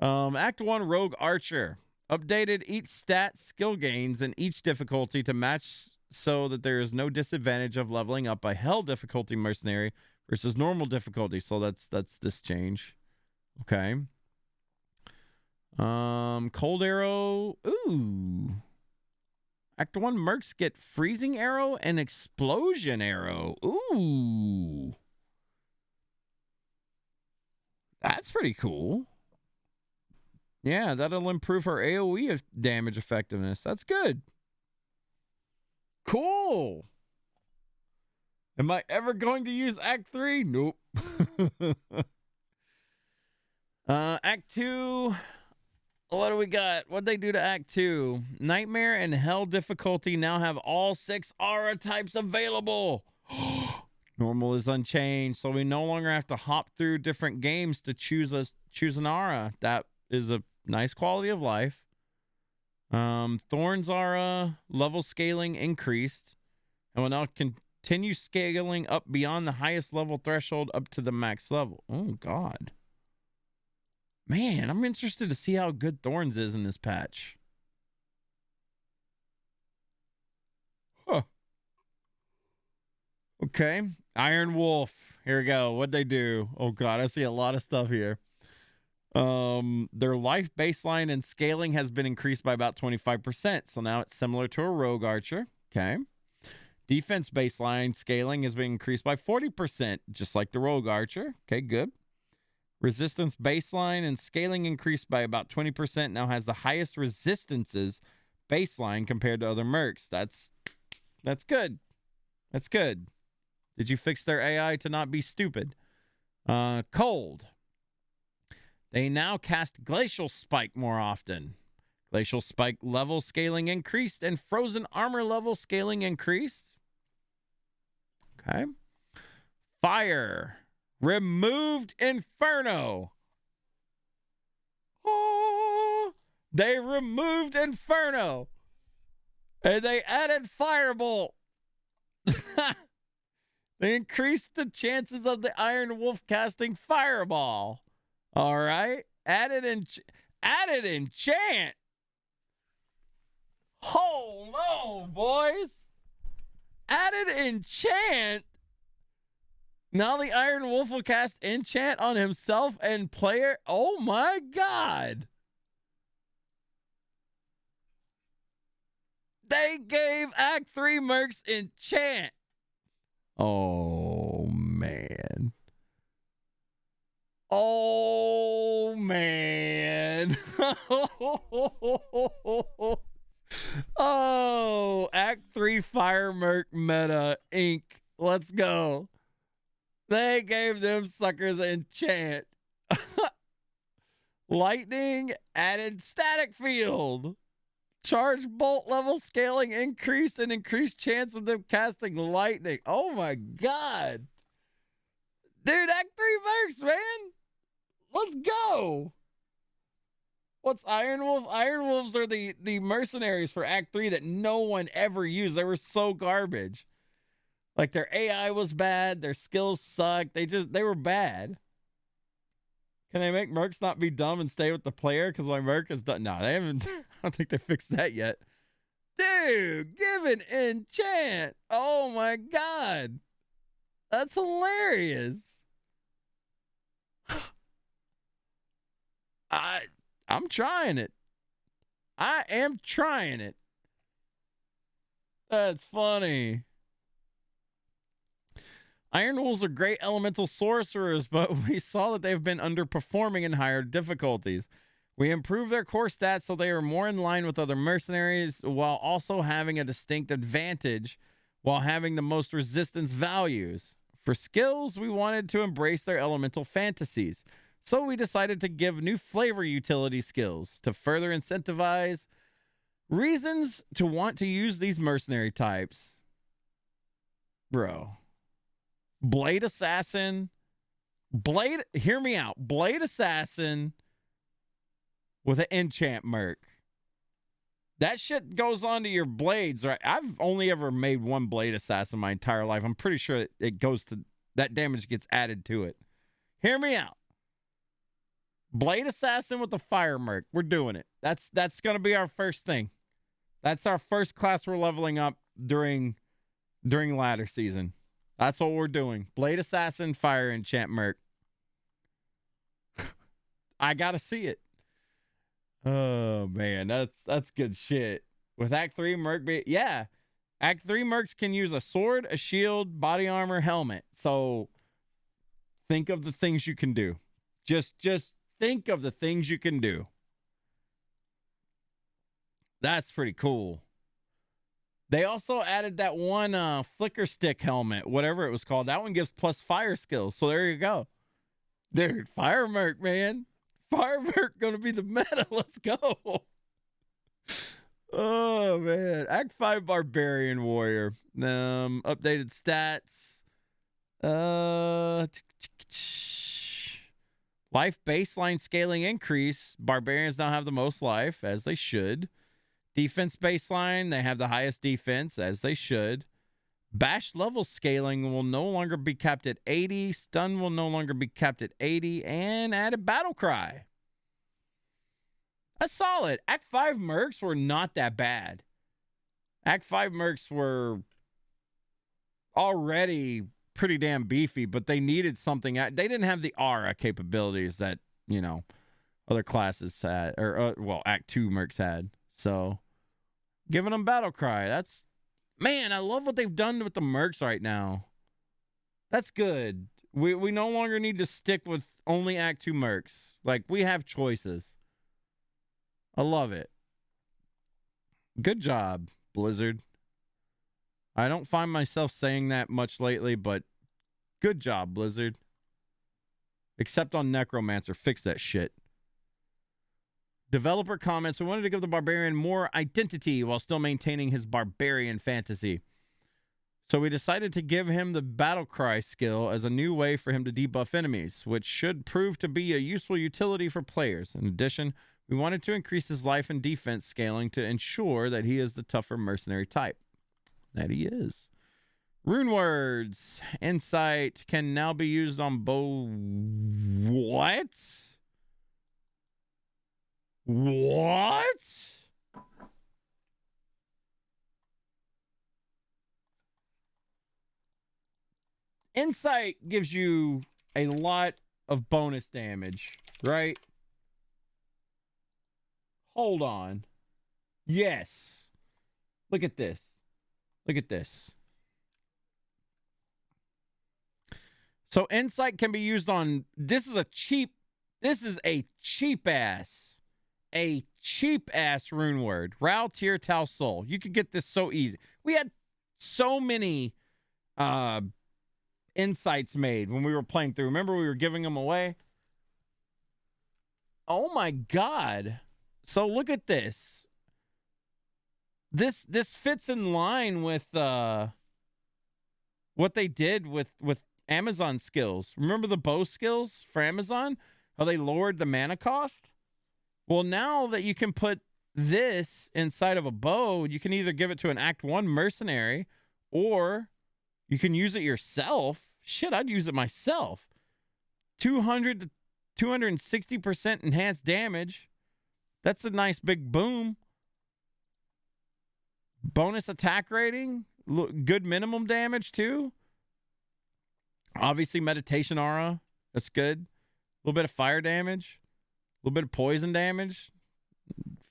Act 1 Rogue Archer. Updated each stat skill gains and each difficulty to match so that there is no disadvantage of leveling up a hell difficulty mercenary versus normal difficulty. So that's this change. Okay. Cold Arrow. Ooh. Act 1 mercs get Freezing Arrow and Explosion Arrow. Ooh. That's pretty cool. Yeah, that'll improve her AoE damage effectiveness. That's good. Cool. Am I ever going to use Act 3? Nope. Act 2. What do we got? What'd they do to Act 2? Nightmare and Hell difficulty now have all 6 aura types available. Normal is unchanged, so we no longer have to hop through different games to choose an aura. That is a nice quality of life. Thorns aura level scaling increased and will now continue scaling up beyond the highest level threshold up to the max level. Oh, God. Man, I'm interested to see how good Thorns is in this patch. Huh. Okay. Iron Wolf. Here we go. What'd they do? Oh, God. I see a lot of stuff here. Their life baseline and scaling has been increased by about 25%. So now it's similar to a Rogue Archer. Okay. Defense baseline scaling has been increased by 40%, just like the Rogue Archer. Okay, good. Resistance baseline and scaling increased by about 20%. Now has the highest resistances baseline compared to other mercs. That's good. That's good. Did you fix their AI to not be stupid? Cold. They now cast Glacial Spike more often. Glacial Spike level scaling increased and Frozen Armor level scaling increased. Okay. Fire. Removed Inferno. Oh, they removed Inferno. And they added Firebolt. They increased the chances of the Iron Wolf casting Fireball. All right. Added enchant. Oh no, boys. Added enchant. Now the Iron Wolf will cast enchant on himself and player. Oh my god. They gave Act 3 mercs enchant. Oh man. Oh man. Oh, Act 3 Fire Merc meta Inc. Let's go. They gave them suckers enchant. Lightning added static field. Charge bolt level scaling increased and increased chance of them casting lightning. Oh my god. Dude, Act 3 mercs, man. Let's go. What's Iron Wolf? Iron Wolves are the mercenaries for Act 3 that no one ever used. They were so garbage. Like, their AI was bad. Their skills sucked. They were bad. Can they make mercs not be dumb and stay with the player? Because my merc is done. No, they haven't. I don't think they fixed that yet. Dude, give an enchant. Oh, my God. That's hilarious. I'm trying it. I am trying it. That's funny. Iron Wolves are great elemental sorcerers, but we saw that they've been underperforming in higher difficulties. We improved their core stats so they are more in line with other mercenaries while also having a distinct advantage while having the most resistance values. For skills, we wanted to embrace their elemental fantasies. So we decided to give new flavor utility skills to further incentivize reasons to want to use these mercenary types. Bro. Blade Assassin. Hear me out. Blade Assassin with an enchant merc. That shit goes on to your blades, right? I've only ever made one Blade Assassin my entire life. I'm pretty sure it goes to, that damage gets added to it. Hear me out. Blade Assassin with the Fire Merc. We're doing it. That's going to be our first thing. That's our first class we're leveling up during ladder season. That's what we're doing. Blade Assassin, Fire Enchant Merc. I got to see it. Oh, man. That's good shit. With Act 3 Merc, yeah. Act 3 Mercs can use a sword, a shield, body armor, helmet. So think of the things you can do. Just think of the things you can do. That's pretty cool. They also added that one flicker stick helmet, whatever it was called. That one gives plus fire skills. So there you go. Dude, Fire Merc, man. Fire Merc gonna be the meta. Let's go. Oh, man. Act 5 Barbarian Warrior. Updated stats. Life baseline scaling increase. Barbarians now have the most life, as they should. Defense baseline, they have the highest defense, as they should. Bash level scaling will no longer be capped at 80. Stun will no longer be capped at 80. And added battle cry. That's solid. Act 5 mercs were not that bad. Act 5 mercs were already pretty damn beefy, but they needed something. They didn't have the aura capabilities that, other classes had, or, Act 2 mercs had. So, giving them battle cry. That's, man, I love what they've done with the mercs right now. That's good. We no longer need to stick with only Act 2 mercs. Like, we have choices. I love it. Good job, Blizzard. I don't find myself saying that much lately, but good job, Blizzard. Except on Necromancer. Fix that shit. Developer comments, we wanted to give the Barbarian more identity while still maintaining his Barbarian fantasy. So we decided to give him the Battle Cry skill as a new way for him to debuff enemies, which should prove to be a useful utility for players. In addition, we wanted to increase his life and defense scaling to ensure that he is the tougher mercenary type. That he is. Runewords. Insight can now be used on bow... What? What? Insight gives you a lot of bonus damage, right? Hold on. Yes. Look at this. Look at this. So insight can be used on... This is a cheap ass rune word. Rao Tier Tau Soul. You could get this so easy. We had so many insights made when we were playing through. Remember we were giving them away? Oh my God. So look at this. This fits in line with what they did with Amazon skills. Remember the bow skills for Amazon? How they lowered the mana cost? Well, now that you can put this inside of a bow, you can either give it to an Act 1 mercenary or you can use it yourself. Shit, I'd use it myself. 200 to 260% enhanced damage. That's a nice big boom. Bonus attack rating. Good minimum damage, too. Obviously, meditation aura. That's good. A little bit of fire damage. A little bit of poison damage.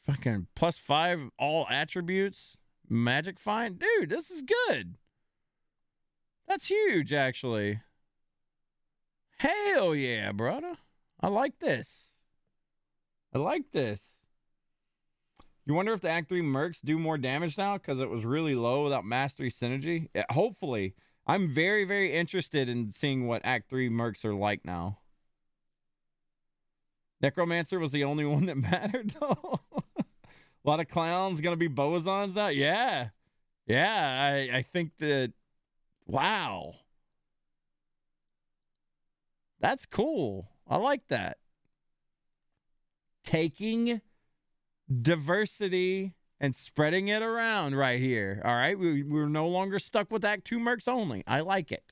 Fucking +5 all attributes. Magic find. Dude, this is good. That's huge, actually. Hell yeah, brother. I like this. I like this. You wonder if the Act 3 mercs do more damage now because it was really low without Mastery Synergy? Yeah, hopefully. I'm very, very interested in seeing what Act 3 mercs are like now. Necromancer was the only one that mattered, though. A lot of clowns going to be Boazons now? Yeah. Yeah, I think that... Wow. That's cool. I like that. Taking diversity and spreading it around right here. All right? We're no longer stuck with Act 2 mercs only. I like it.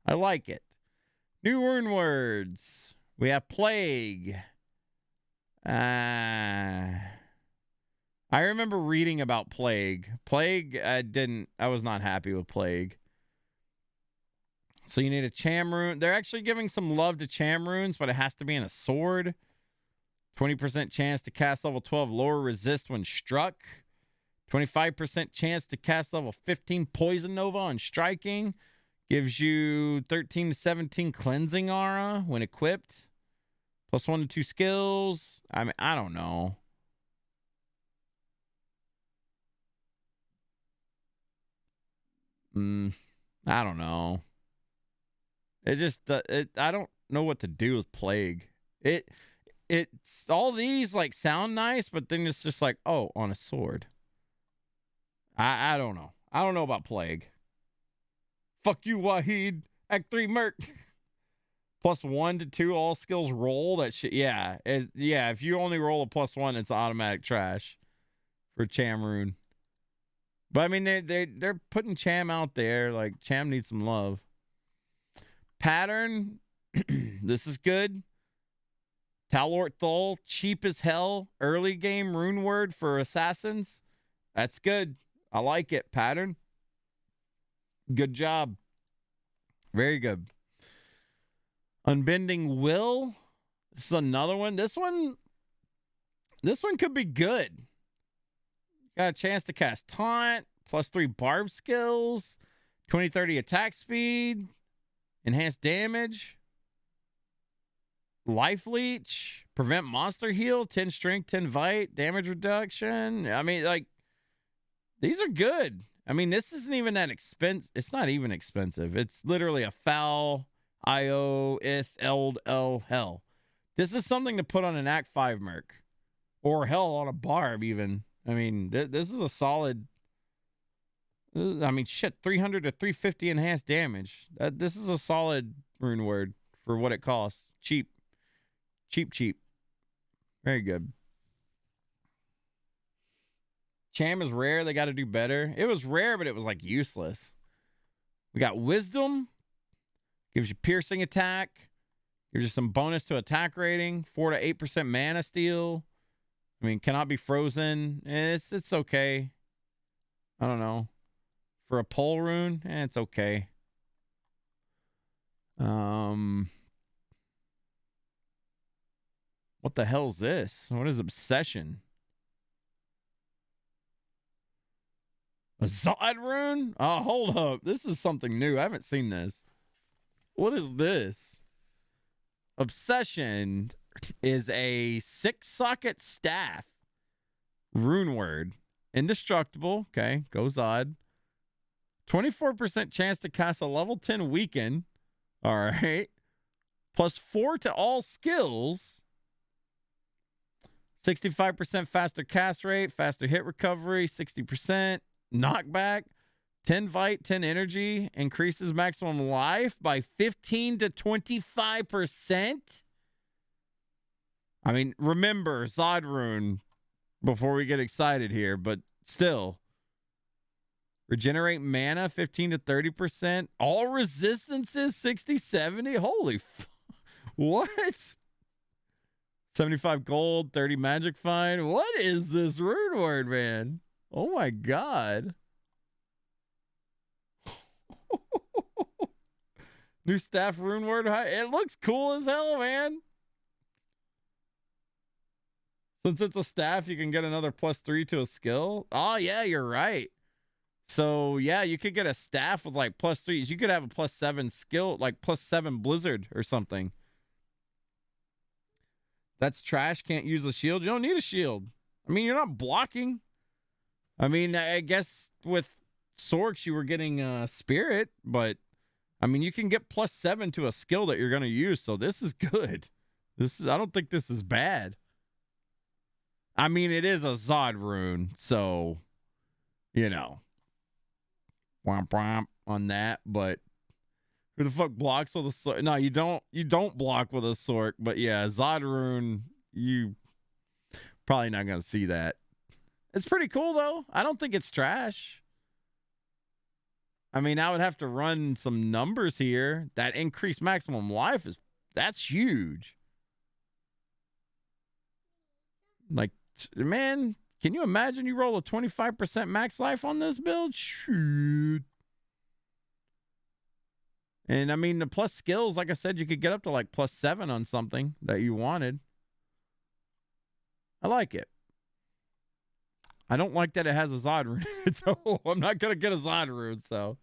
I like it. New Runewords. We have Plague. I remember reading about Plague. Plague, I was not happy with Plague. So you need a Cham rune. They're actually giving some love to Cham runes, but it has to be in a sword. 20% chance to cast level 12 lower resist when struck. 25% chance to cast level 15 Poison Nova on striking. Gives you 13 to 17 cleansing aura when equipped. +1 to 2 skills. I mean, I don't know. I don't know. It just, I don't know what to do with Plague. It's all these like sound nice, but then it's just like, oh, on a sword. I don't know. I don't know about Plague. Fuck you, Wahid. Act 3 merc. +1 to 2 all skills roll. That shit. Yeah. Yeah. If you only roll a +1, it's automatic trash for Cham rune. But I mean, they're putting Cham out there. Like Cham needs some love. Pattern. This is good. Talort Thol, cheap as hell. Early game rune word for assassins. That's good. I like it. Pattern. Good job. Very good. Unbending Will. This is another one. This one could be good. Got a chance to cast Taunt. +3 barb skills. 20-30 attack speed. Enhanced damage. Life leech. Prevent monster heal. 10 strength, 10 bite. Damage reduction. I mean, like, These are good. I mean, this isn't even that expensive. It's not even expensive. It's literally a foul, IO, ith, eld, L, hell. This is something to put on an Act 5 merc. Or hell, on a barb even. I mean, this is a solid... I mean, shit, 300 to 350 enhanced damage. This is a solid rune word for what it costs. Cheap. Cheap. Very good. Cham is rare. They got to do better. It was rare, but it was like useless. We got Wisdom. Gives you piercing attack. Gives you some bonus to attack rating. 4 to 8% mana steal. I mean, cannot be frozen. It's okay. I don't know. For a pole rune, it's okay. What the hell is this? What is Obsession? A Zod rune? Oh, hold up. This is something new. I haven't seen this. What is this? Obsession is a 6-socket staff. Rune word. Indestructible. Okay, go Zod. 24% chance to cast a level 10 weaken. All right. Plus 4 to all skills. 65% faster cast rate, faster hit recovery, 60% knockback, 10 Vite, 10 energy, increases maximum life by 15 to 25%. I mean, remember, Zod rune before we get excited here, but still. Regenerate mana 15 to 30%. All resistances 60, 70. Holy what? 75 gold, 30 magic fine. What is this rune word, man? Oh my god. New staff rune word. It looks cool as hell, man. Since it's a staff, you can get another +3 to a skill. Oh yeah, you're right. So yeah, you could get a staff with like +3s. You could have a +7 skill, like +7 blizzard or something. That's trash. Can't use a shield. You don't need a shield. I mean, you're not blocking. I mean, I guess with Sorks you were getting spirit, but I mean, you can get +7 to a skill that you're going to use. So this is good. I don't think this is bad. I mean, it is a Zod rune, so you know. Womp womp on that, but who the fuck blocks with a sword? No, you don't block with a sword, but yeah, Zod rune, you probably not gonna see that. It's pretty cool though. I don't think it's trash. I mean, I would have to run some numbers here. That increased maximum life that's huge. Like, man, can you imagine you roll a 25% max life on this build? Shoot. And I mean, the plus skills, like I said, you could get up to like +7 on something that you wanted. I like it. I don't like that it has a Zod rune. So I'm not going to get a Zod rune, so.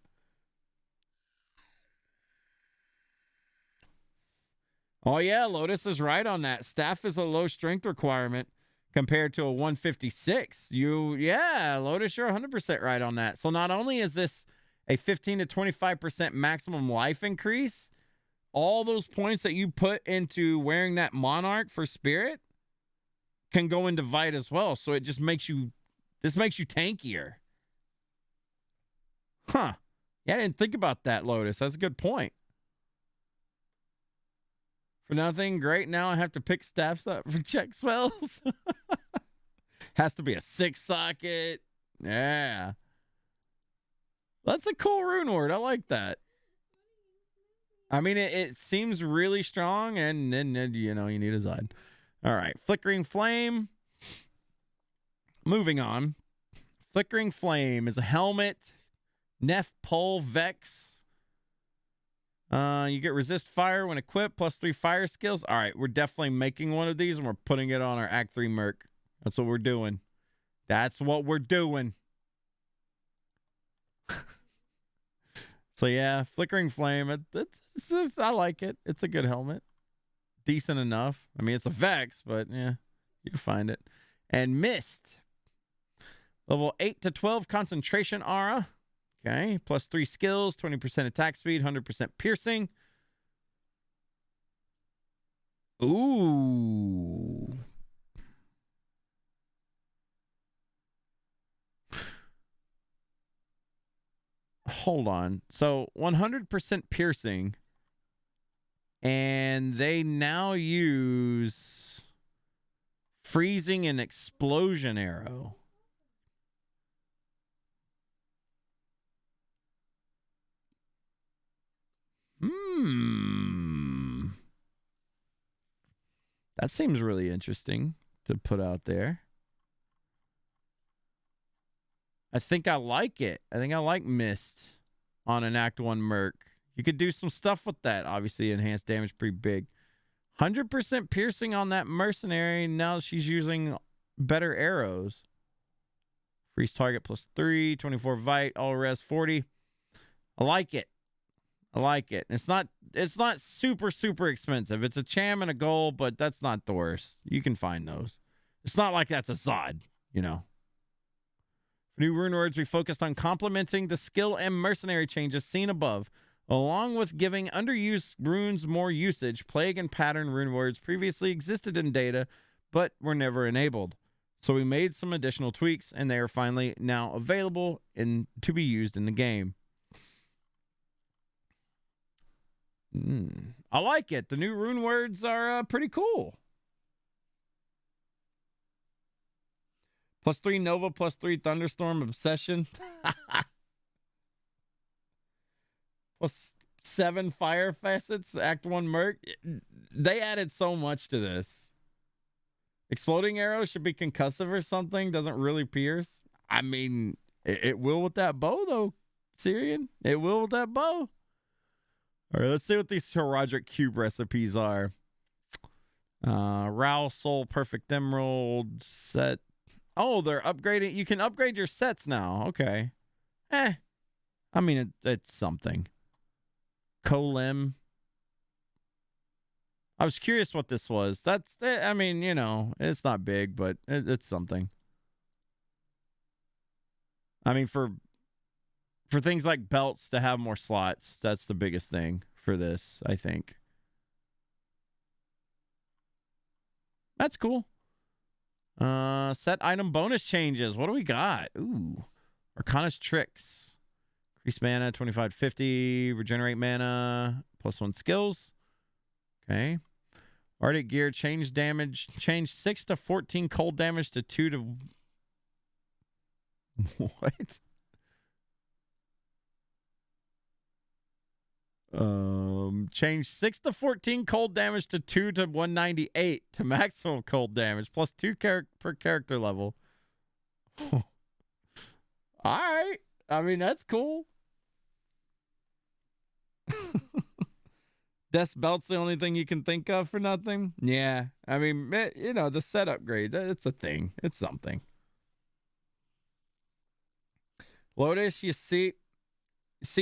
Oh, yeah, Lotus is right on that. Staff is a low strength requirement compared to a 156. Yeah, Lotus, you're 100% right on that. So not only is this a 15 to 25% maximum life increase, all those points that you put into wearing that Monarch for Spirit can go into Vite as well. So it just makes you, this makes you tankier. Huh. Yeah, I didn't think about that, Lotus. That's a good point. For nothing, great. Now I have to pick staffs up for check spells. Has to be a 6-socket. Yeah. That's a cool rune word. I like that. I mean, it seems really strong, and then, you know, you need a Zod. All right. Flickering Flame. Moving on. Flickering Flame is a helmet. Nef Pole Vex. You get resist fire when equipped, +3 fire skills. All right, we're definitely making one of these, and we're putting it on our Act 3 merc. That's what we're doing. That's what we're doing. So, yeah, Flickering Flame. I like it. It's a good helmet. Decent enough. I mean, it's a Vex, but, yeah, you can find it. And Mist. Level 8 to 12 concentration aura. Okay. Plus 3 skills, 20% attack speed, 100% piercing. Ooh. Hold on. So 100% piercing. And they now use freezing and explosion arrow. That seems really interesting to put out there. I think I like it. I think I like Mist on an Act 1 Merc. You could do some stuff with that. Obviously, enhanced damage pretty big. 100% piercing on that mercenary. Now she's using better arrows. Freeze target plus 3, 24 Vite, all res 40. I like it. I like it. It's not super expensive. It's a cham and a gold, but that's not the worst. You can find those. It's not like that's a Zod, you know. For new Runewords, we focused on complementing the skill and mercenary changes seen above, along with giving underused runes more usage. Plague and pattern Runewords previously existed in data, but were never enabled. So we made some additional tweaks, and they are finally now available to be used in the game. I like it. The new Runewords are pretty cool. +3 Nova, +3 Thunderstorm, Obsession. +7 Fire Facets, Act 1 Merc. They added so much to this. Exploding Arrow should be concussive or something. Doesn't really pierce. I mean, it will with that bow, though, Syrian. It will with that bow. All right, let's see what these Horadric Cube recipes are. Row Soul, Perfect Emerald, set. Oh, they're upgrading. You can upgrade your sets now. Okay. I mean, it's something. Colem. I was curious what this was. I mean, you know, it's not big, but it's something. I mean, for things like belts to have more slots, that's the biggest thing for this, I think. That's cool. Set item bonus changes. What do we got? Ooh. Arcana's Tricks. Increase mana, 25-50. Regenerate mana, +1 skills. Okay. Arctic Gear, change damage. Change 6 to 14 cold damage to 2 to... What? Change 6 to 14 cold damage to 2 to 198 to maximum cold damage, +2 per character level. All right. I mean, that's cool. Death Belt's the only thing you can think of for nothing? Yeah. I mean, you know, the set upgrade, it's a thing. It's something. Lotus, you see,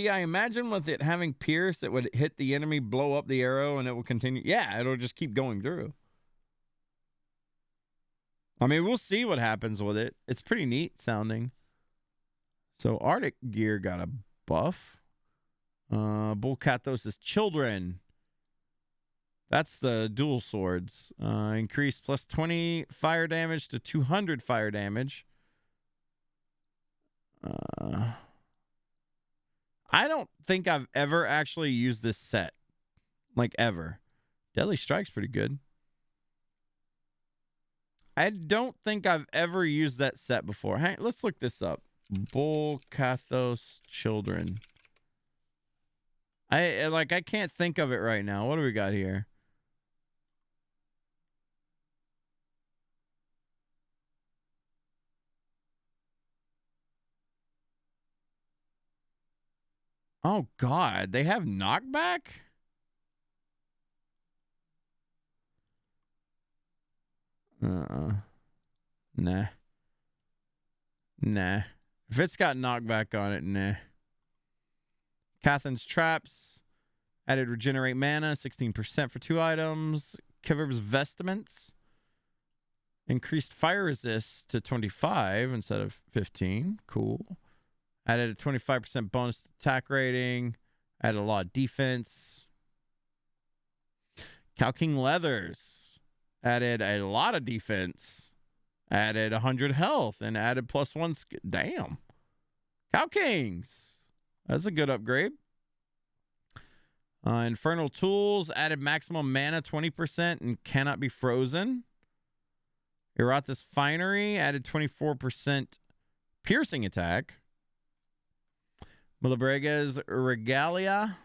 I imagine with it having pierce, it would hit the enemy, blow up the arrow, and it will continue. Yeah, it'll just keep going through. I mean, we'll see what happens with it. It's pretty neat sounding. So Arctic Gear got a buff. Bull Kathos' Children. That's the dual swords. Increase +20 fire damage to 200 fire damage. I don't think I've ever actually used this set. Like, ever. Deadly Strike's pretty good. I don't think I've ever used that set before. Hey, let's look this up. Bull Kathos Children. I can't think of it right now. What do we got here? Oh, God. They have knockback? Nah. If it's got knockback on it, nah. Cathan's Traps. Added regenerate mana, 16% for 2 items. Kivr's Vestments. Increased fire resist to 25 instead of 15. Cool. Added a 25% bonus attack rating. Added a lot of defense. Calking Leathers. Added a lot of defense. Added 100 health and added +1. Damn. Cow Kings. That's a good upgrade. Infernal Tools. Added maximum mana 20% and cannot be frozen. Erathis Finery. Added 24% piercing attack. Malabrega's Regalia.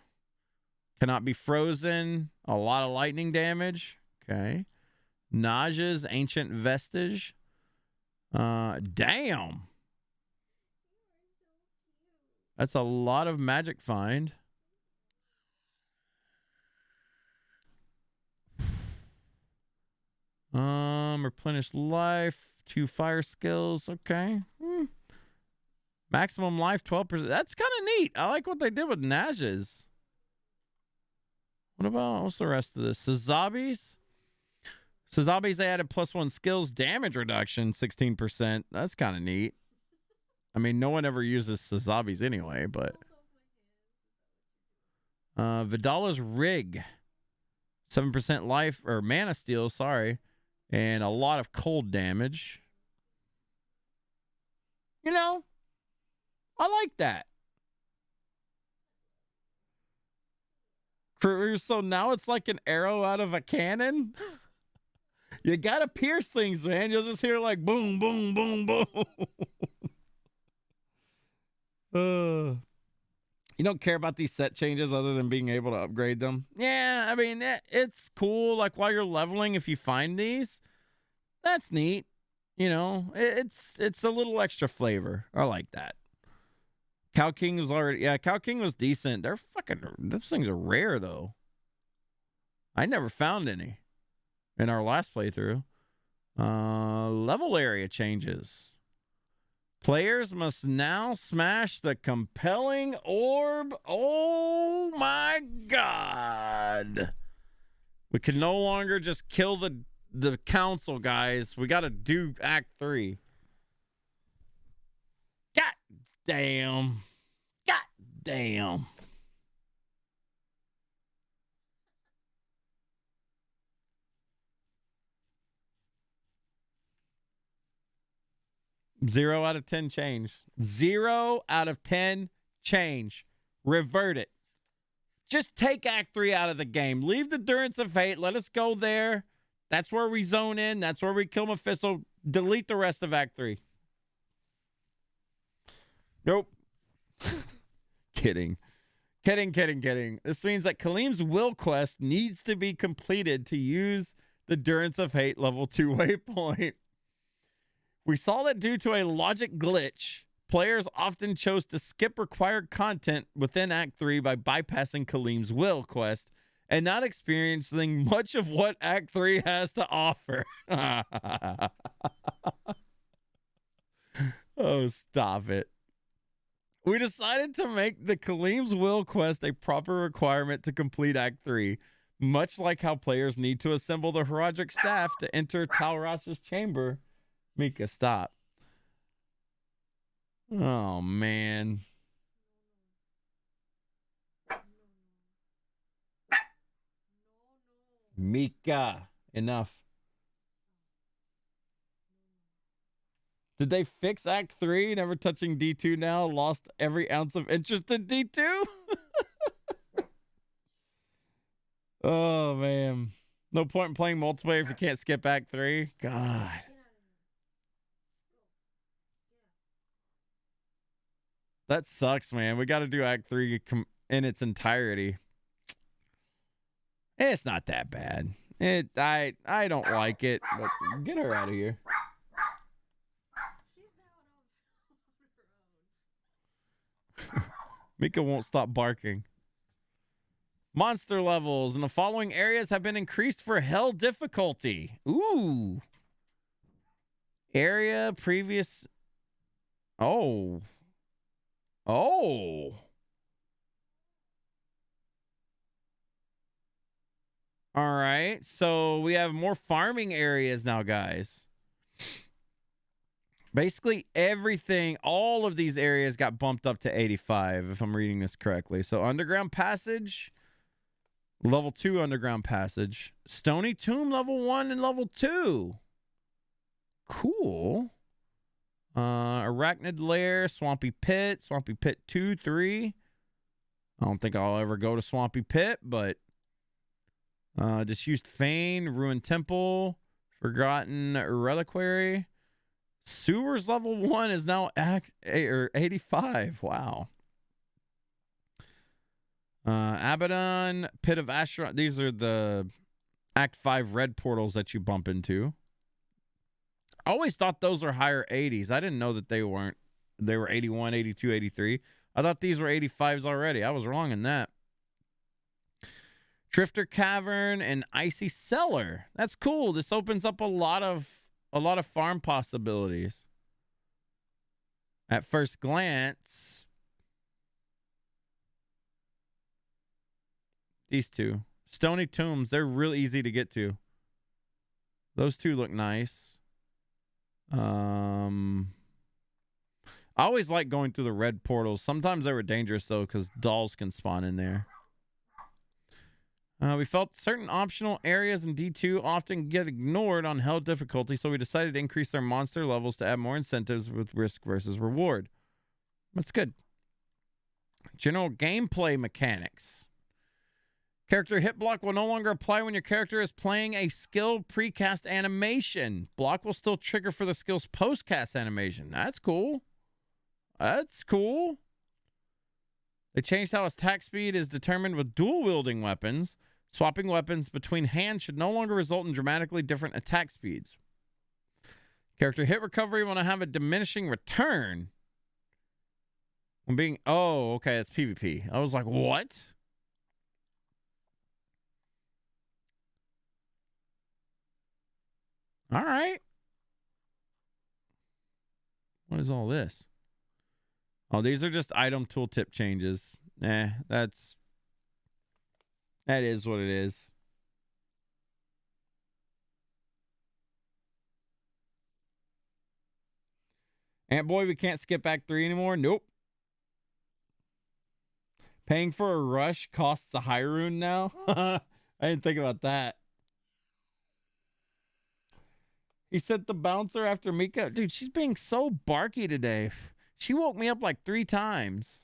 Cannot be frozen. A lot of lightning damage. Okay. Naja's Ancient Vestige. Damn. That's a lot of magic find. Replenish life. 2 fire skills. Okay. Maximum life 12%. That's kind of neat. I like what they did with Naja's. What's the rest of this? Sazabi's? Sazabi's, they added +1 skills damage reduction, 16%. That's kind of neat. I mean, no one ever uses Sazabi's anyway, but. Vidala's Rig. 7% life, or mana steal, sorry. And a lot of cold damage. You know, I like that. So now it's like an arrow out of a cannon. You gotta pierce things, man. You'll just hear like boom, boom, boom, boom. You don't care about these set changes other than being able to upgrade them. Yeah, I mean, it's cool. Like while you're leveling, if you find these, that's neat. You know, it's a little extra flavor. I like that. Cow King was already, yeah, Cow King was decent. They're fucking, those things are rare though. I never found any in our last playthrough. Level area changes. Players must now smash the compelling orb. Oh my God. We can no longer just kill the council, guys. We got to do Act 3. God damn. God damn. Zero out of 10 change. 0 out of 10 change. Revert it. Just take Act 3 out of the game. Leave the Durance of Hate. Let us go there. That's where we zone in. That's where we kill Mephisto. Delete the rest of Act 3. Nope. Kidding. Kidding. This means that Kalim's Will quest needs to be completed to use the Durance of Hate level 2 waypoint. We saw that due to a logic glitch, players often chose to skip required content within Act 3 by bypassing Kalim's Will quest and not experiencing much of what Act 3 has to offer. Oh, stop it. We decided to make the Kalim's Will quest a proper requirement to complete Act 3, much like how players need to assemble the Horadric staff to enter Talras's chamber. Mika, stop. Oh, man. Mika, enough. Did they fix Act 3? Never touching D2 now? Lost every ounce of interest in D2? Oh, man. No point in playing multiplayer if you can't skip Act 3? God. That sucks, man. We got to do Act 3 in its entirety. It's not that bad. I don't like it, but get her out of here. Mika won't stop barking. Monster levels in the following areas have been increased for hell difficulty. Ooh. Area previous. Oh. All right. So we have more farming areas now, guys. Basically everything, all of these areas got bumped up to 85, if I'm reading this correctly. So Underground Passage, level 2 Underground Passage, Stony Tomb, level 1 and level 2. Cool. Arachnid Lair, Swampy Pit 2, 3. I don't think I'll ever go to Swampy Pit, but Disused Fane, Ruined Temple, Forgotten Reliquary. Sewers level 1 is now 85. Wow. Abaddon, Pit of Asheron. These are the Act 5 red portals that you bump into. I always thought those were higher 80s. I didn't know that they weren't. They were 81, 82, 83. I thought these were 85s already. I was wrong in that. Drifter Cavern and Icy Cellar. That's cool. This opens up a lot of farm possibilities. At first glance, these two. Stony Tombs, they're real easy to get to. Those two look nice. I always like going through the red portals. Sometimes they were dangerous, though, because dolls can spawn in there. We felt certain optional areas in D2 often get ignored on hell difficulty, so we decided to increase our monster levels to add more incentives with risk versus reward. That's good. General gameplay mechanics. Character hit block will no longer apply when your character is playing a skill precast animation. Block will still trigger for the skill's postcast animation. That's cool. That's cool. They changed how attack speed is determined with dual-wielding weapons. Swapping weapons between hands should no longer result in dramatically different attack speeds. Character hit recovery will now have a diminishing return. When being... Oh, okay, it's PvP. I was like, what? All right. What is all this? Oh, these are just item tooltip changes. That is what it is. Ant Boy, we can't skip Act 3 anymore? Nope. Paying for a rush costs a high rune now? I didn't think about that. He sent the bouncer after Mika. Dude, she's being so barky today. She woke me up like 3 times.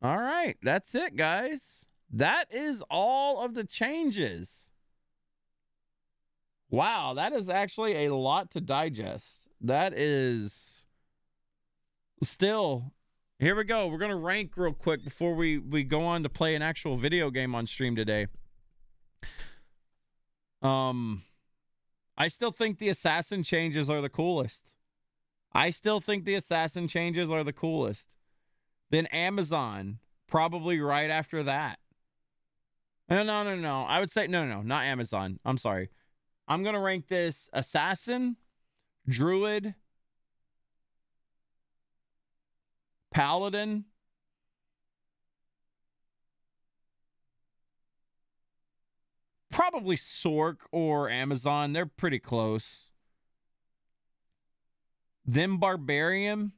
All right. That's it, guys. That is all of the changes. Wow. That is actually a lot to digest. That is still... Here we go. We're going to rank real quick before we go on to play an actual video game on stream today. I still think the assassin changes are the coolest. Then Amazon, probably right after that. No. I would say, no, not Amazon. I'm sorry. I'm going to rank this Assassin, Druid, Paladin, probably Sork or Amazon. They're pretty close. Then Barbarian.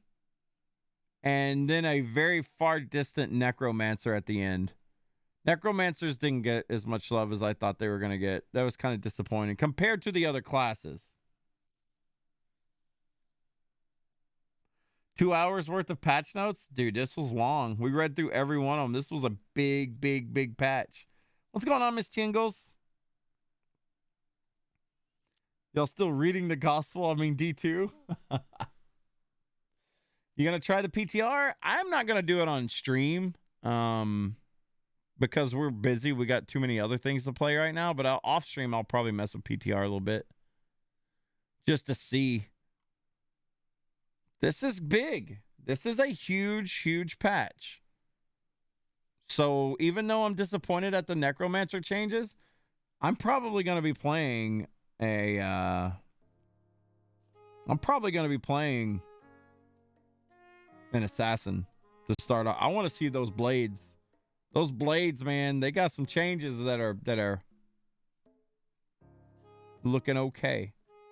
And then a very far distant Necromancer at the end. Necromancers didn't get as much love as I thought they were going to get. That was kind of disappointing compared to the other classes. 2 hours worth of patch notes? Dude, this was long. We read through every one of them. This was a big patch. What's going on, Miss Chingles? Y'all still reading the gospel? I mean, D2? You gonna try the PTR? I'm not gonna do it on stream because we're busy. We got too many other things to play right now. But off stream, I'll probably mess with PTR a little bit just to see. This is big. This is a huge patch. So even though I'm disappointed at the Necromancer changes, I'm probably gonna be playing an assassin to start off. I want to see those blades. Those blades, man, they got some changes that are looking okay.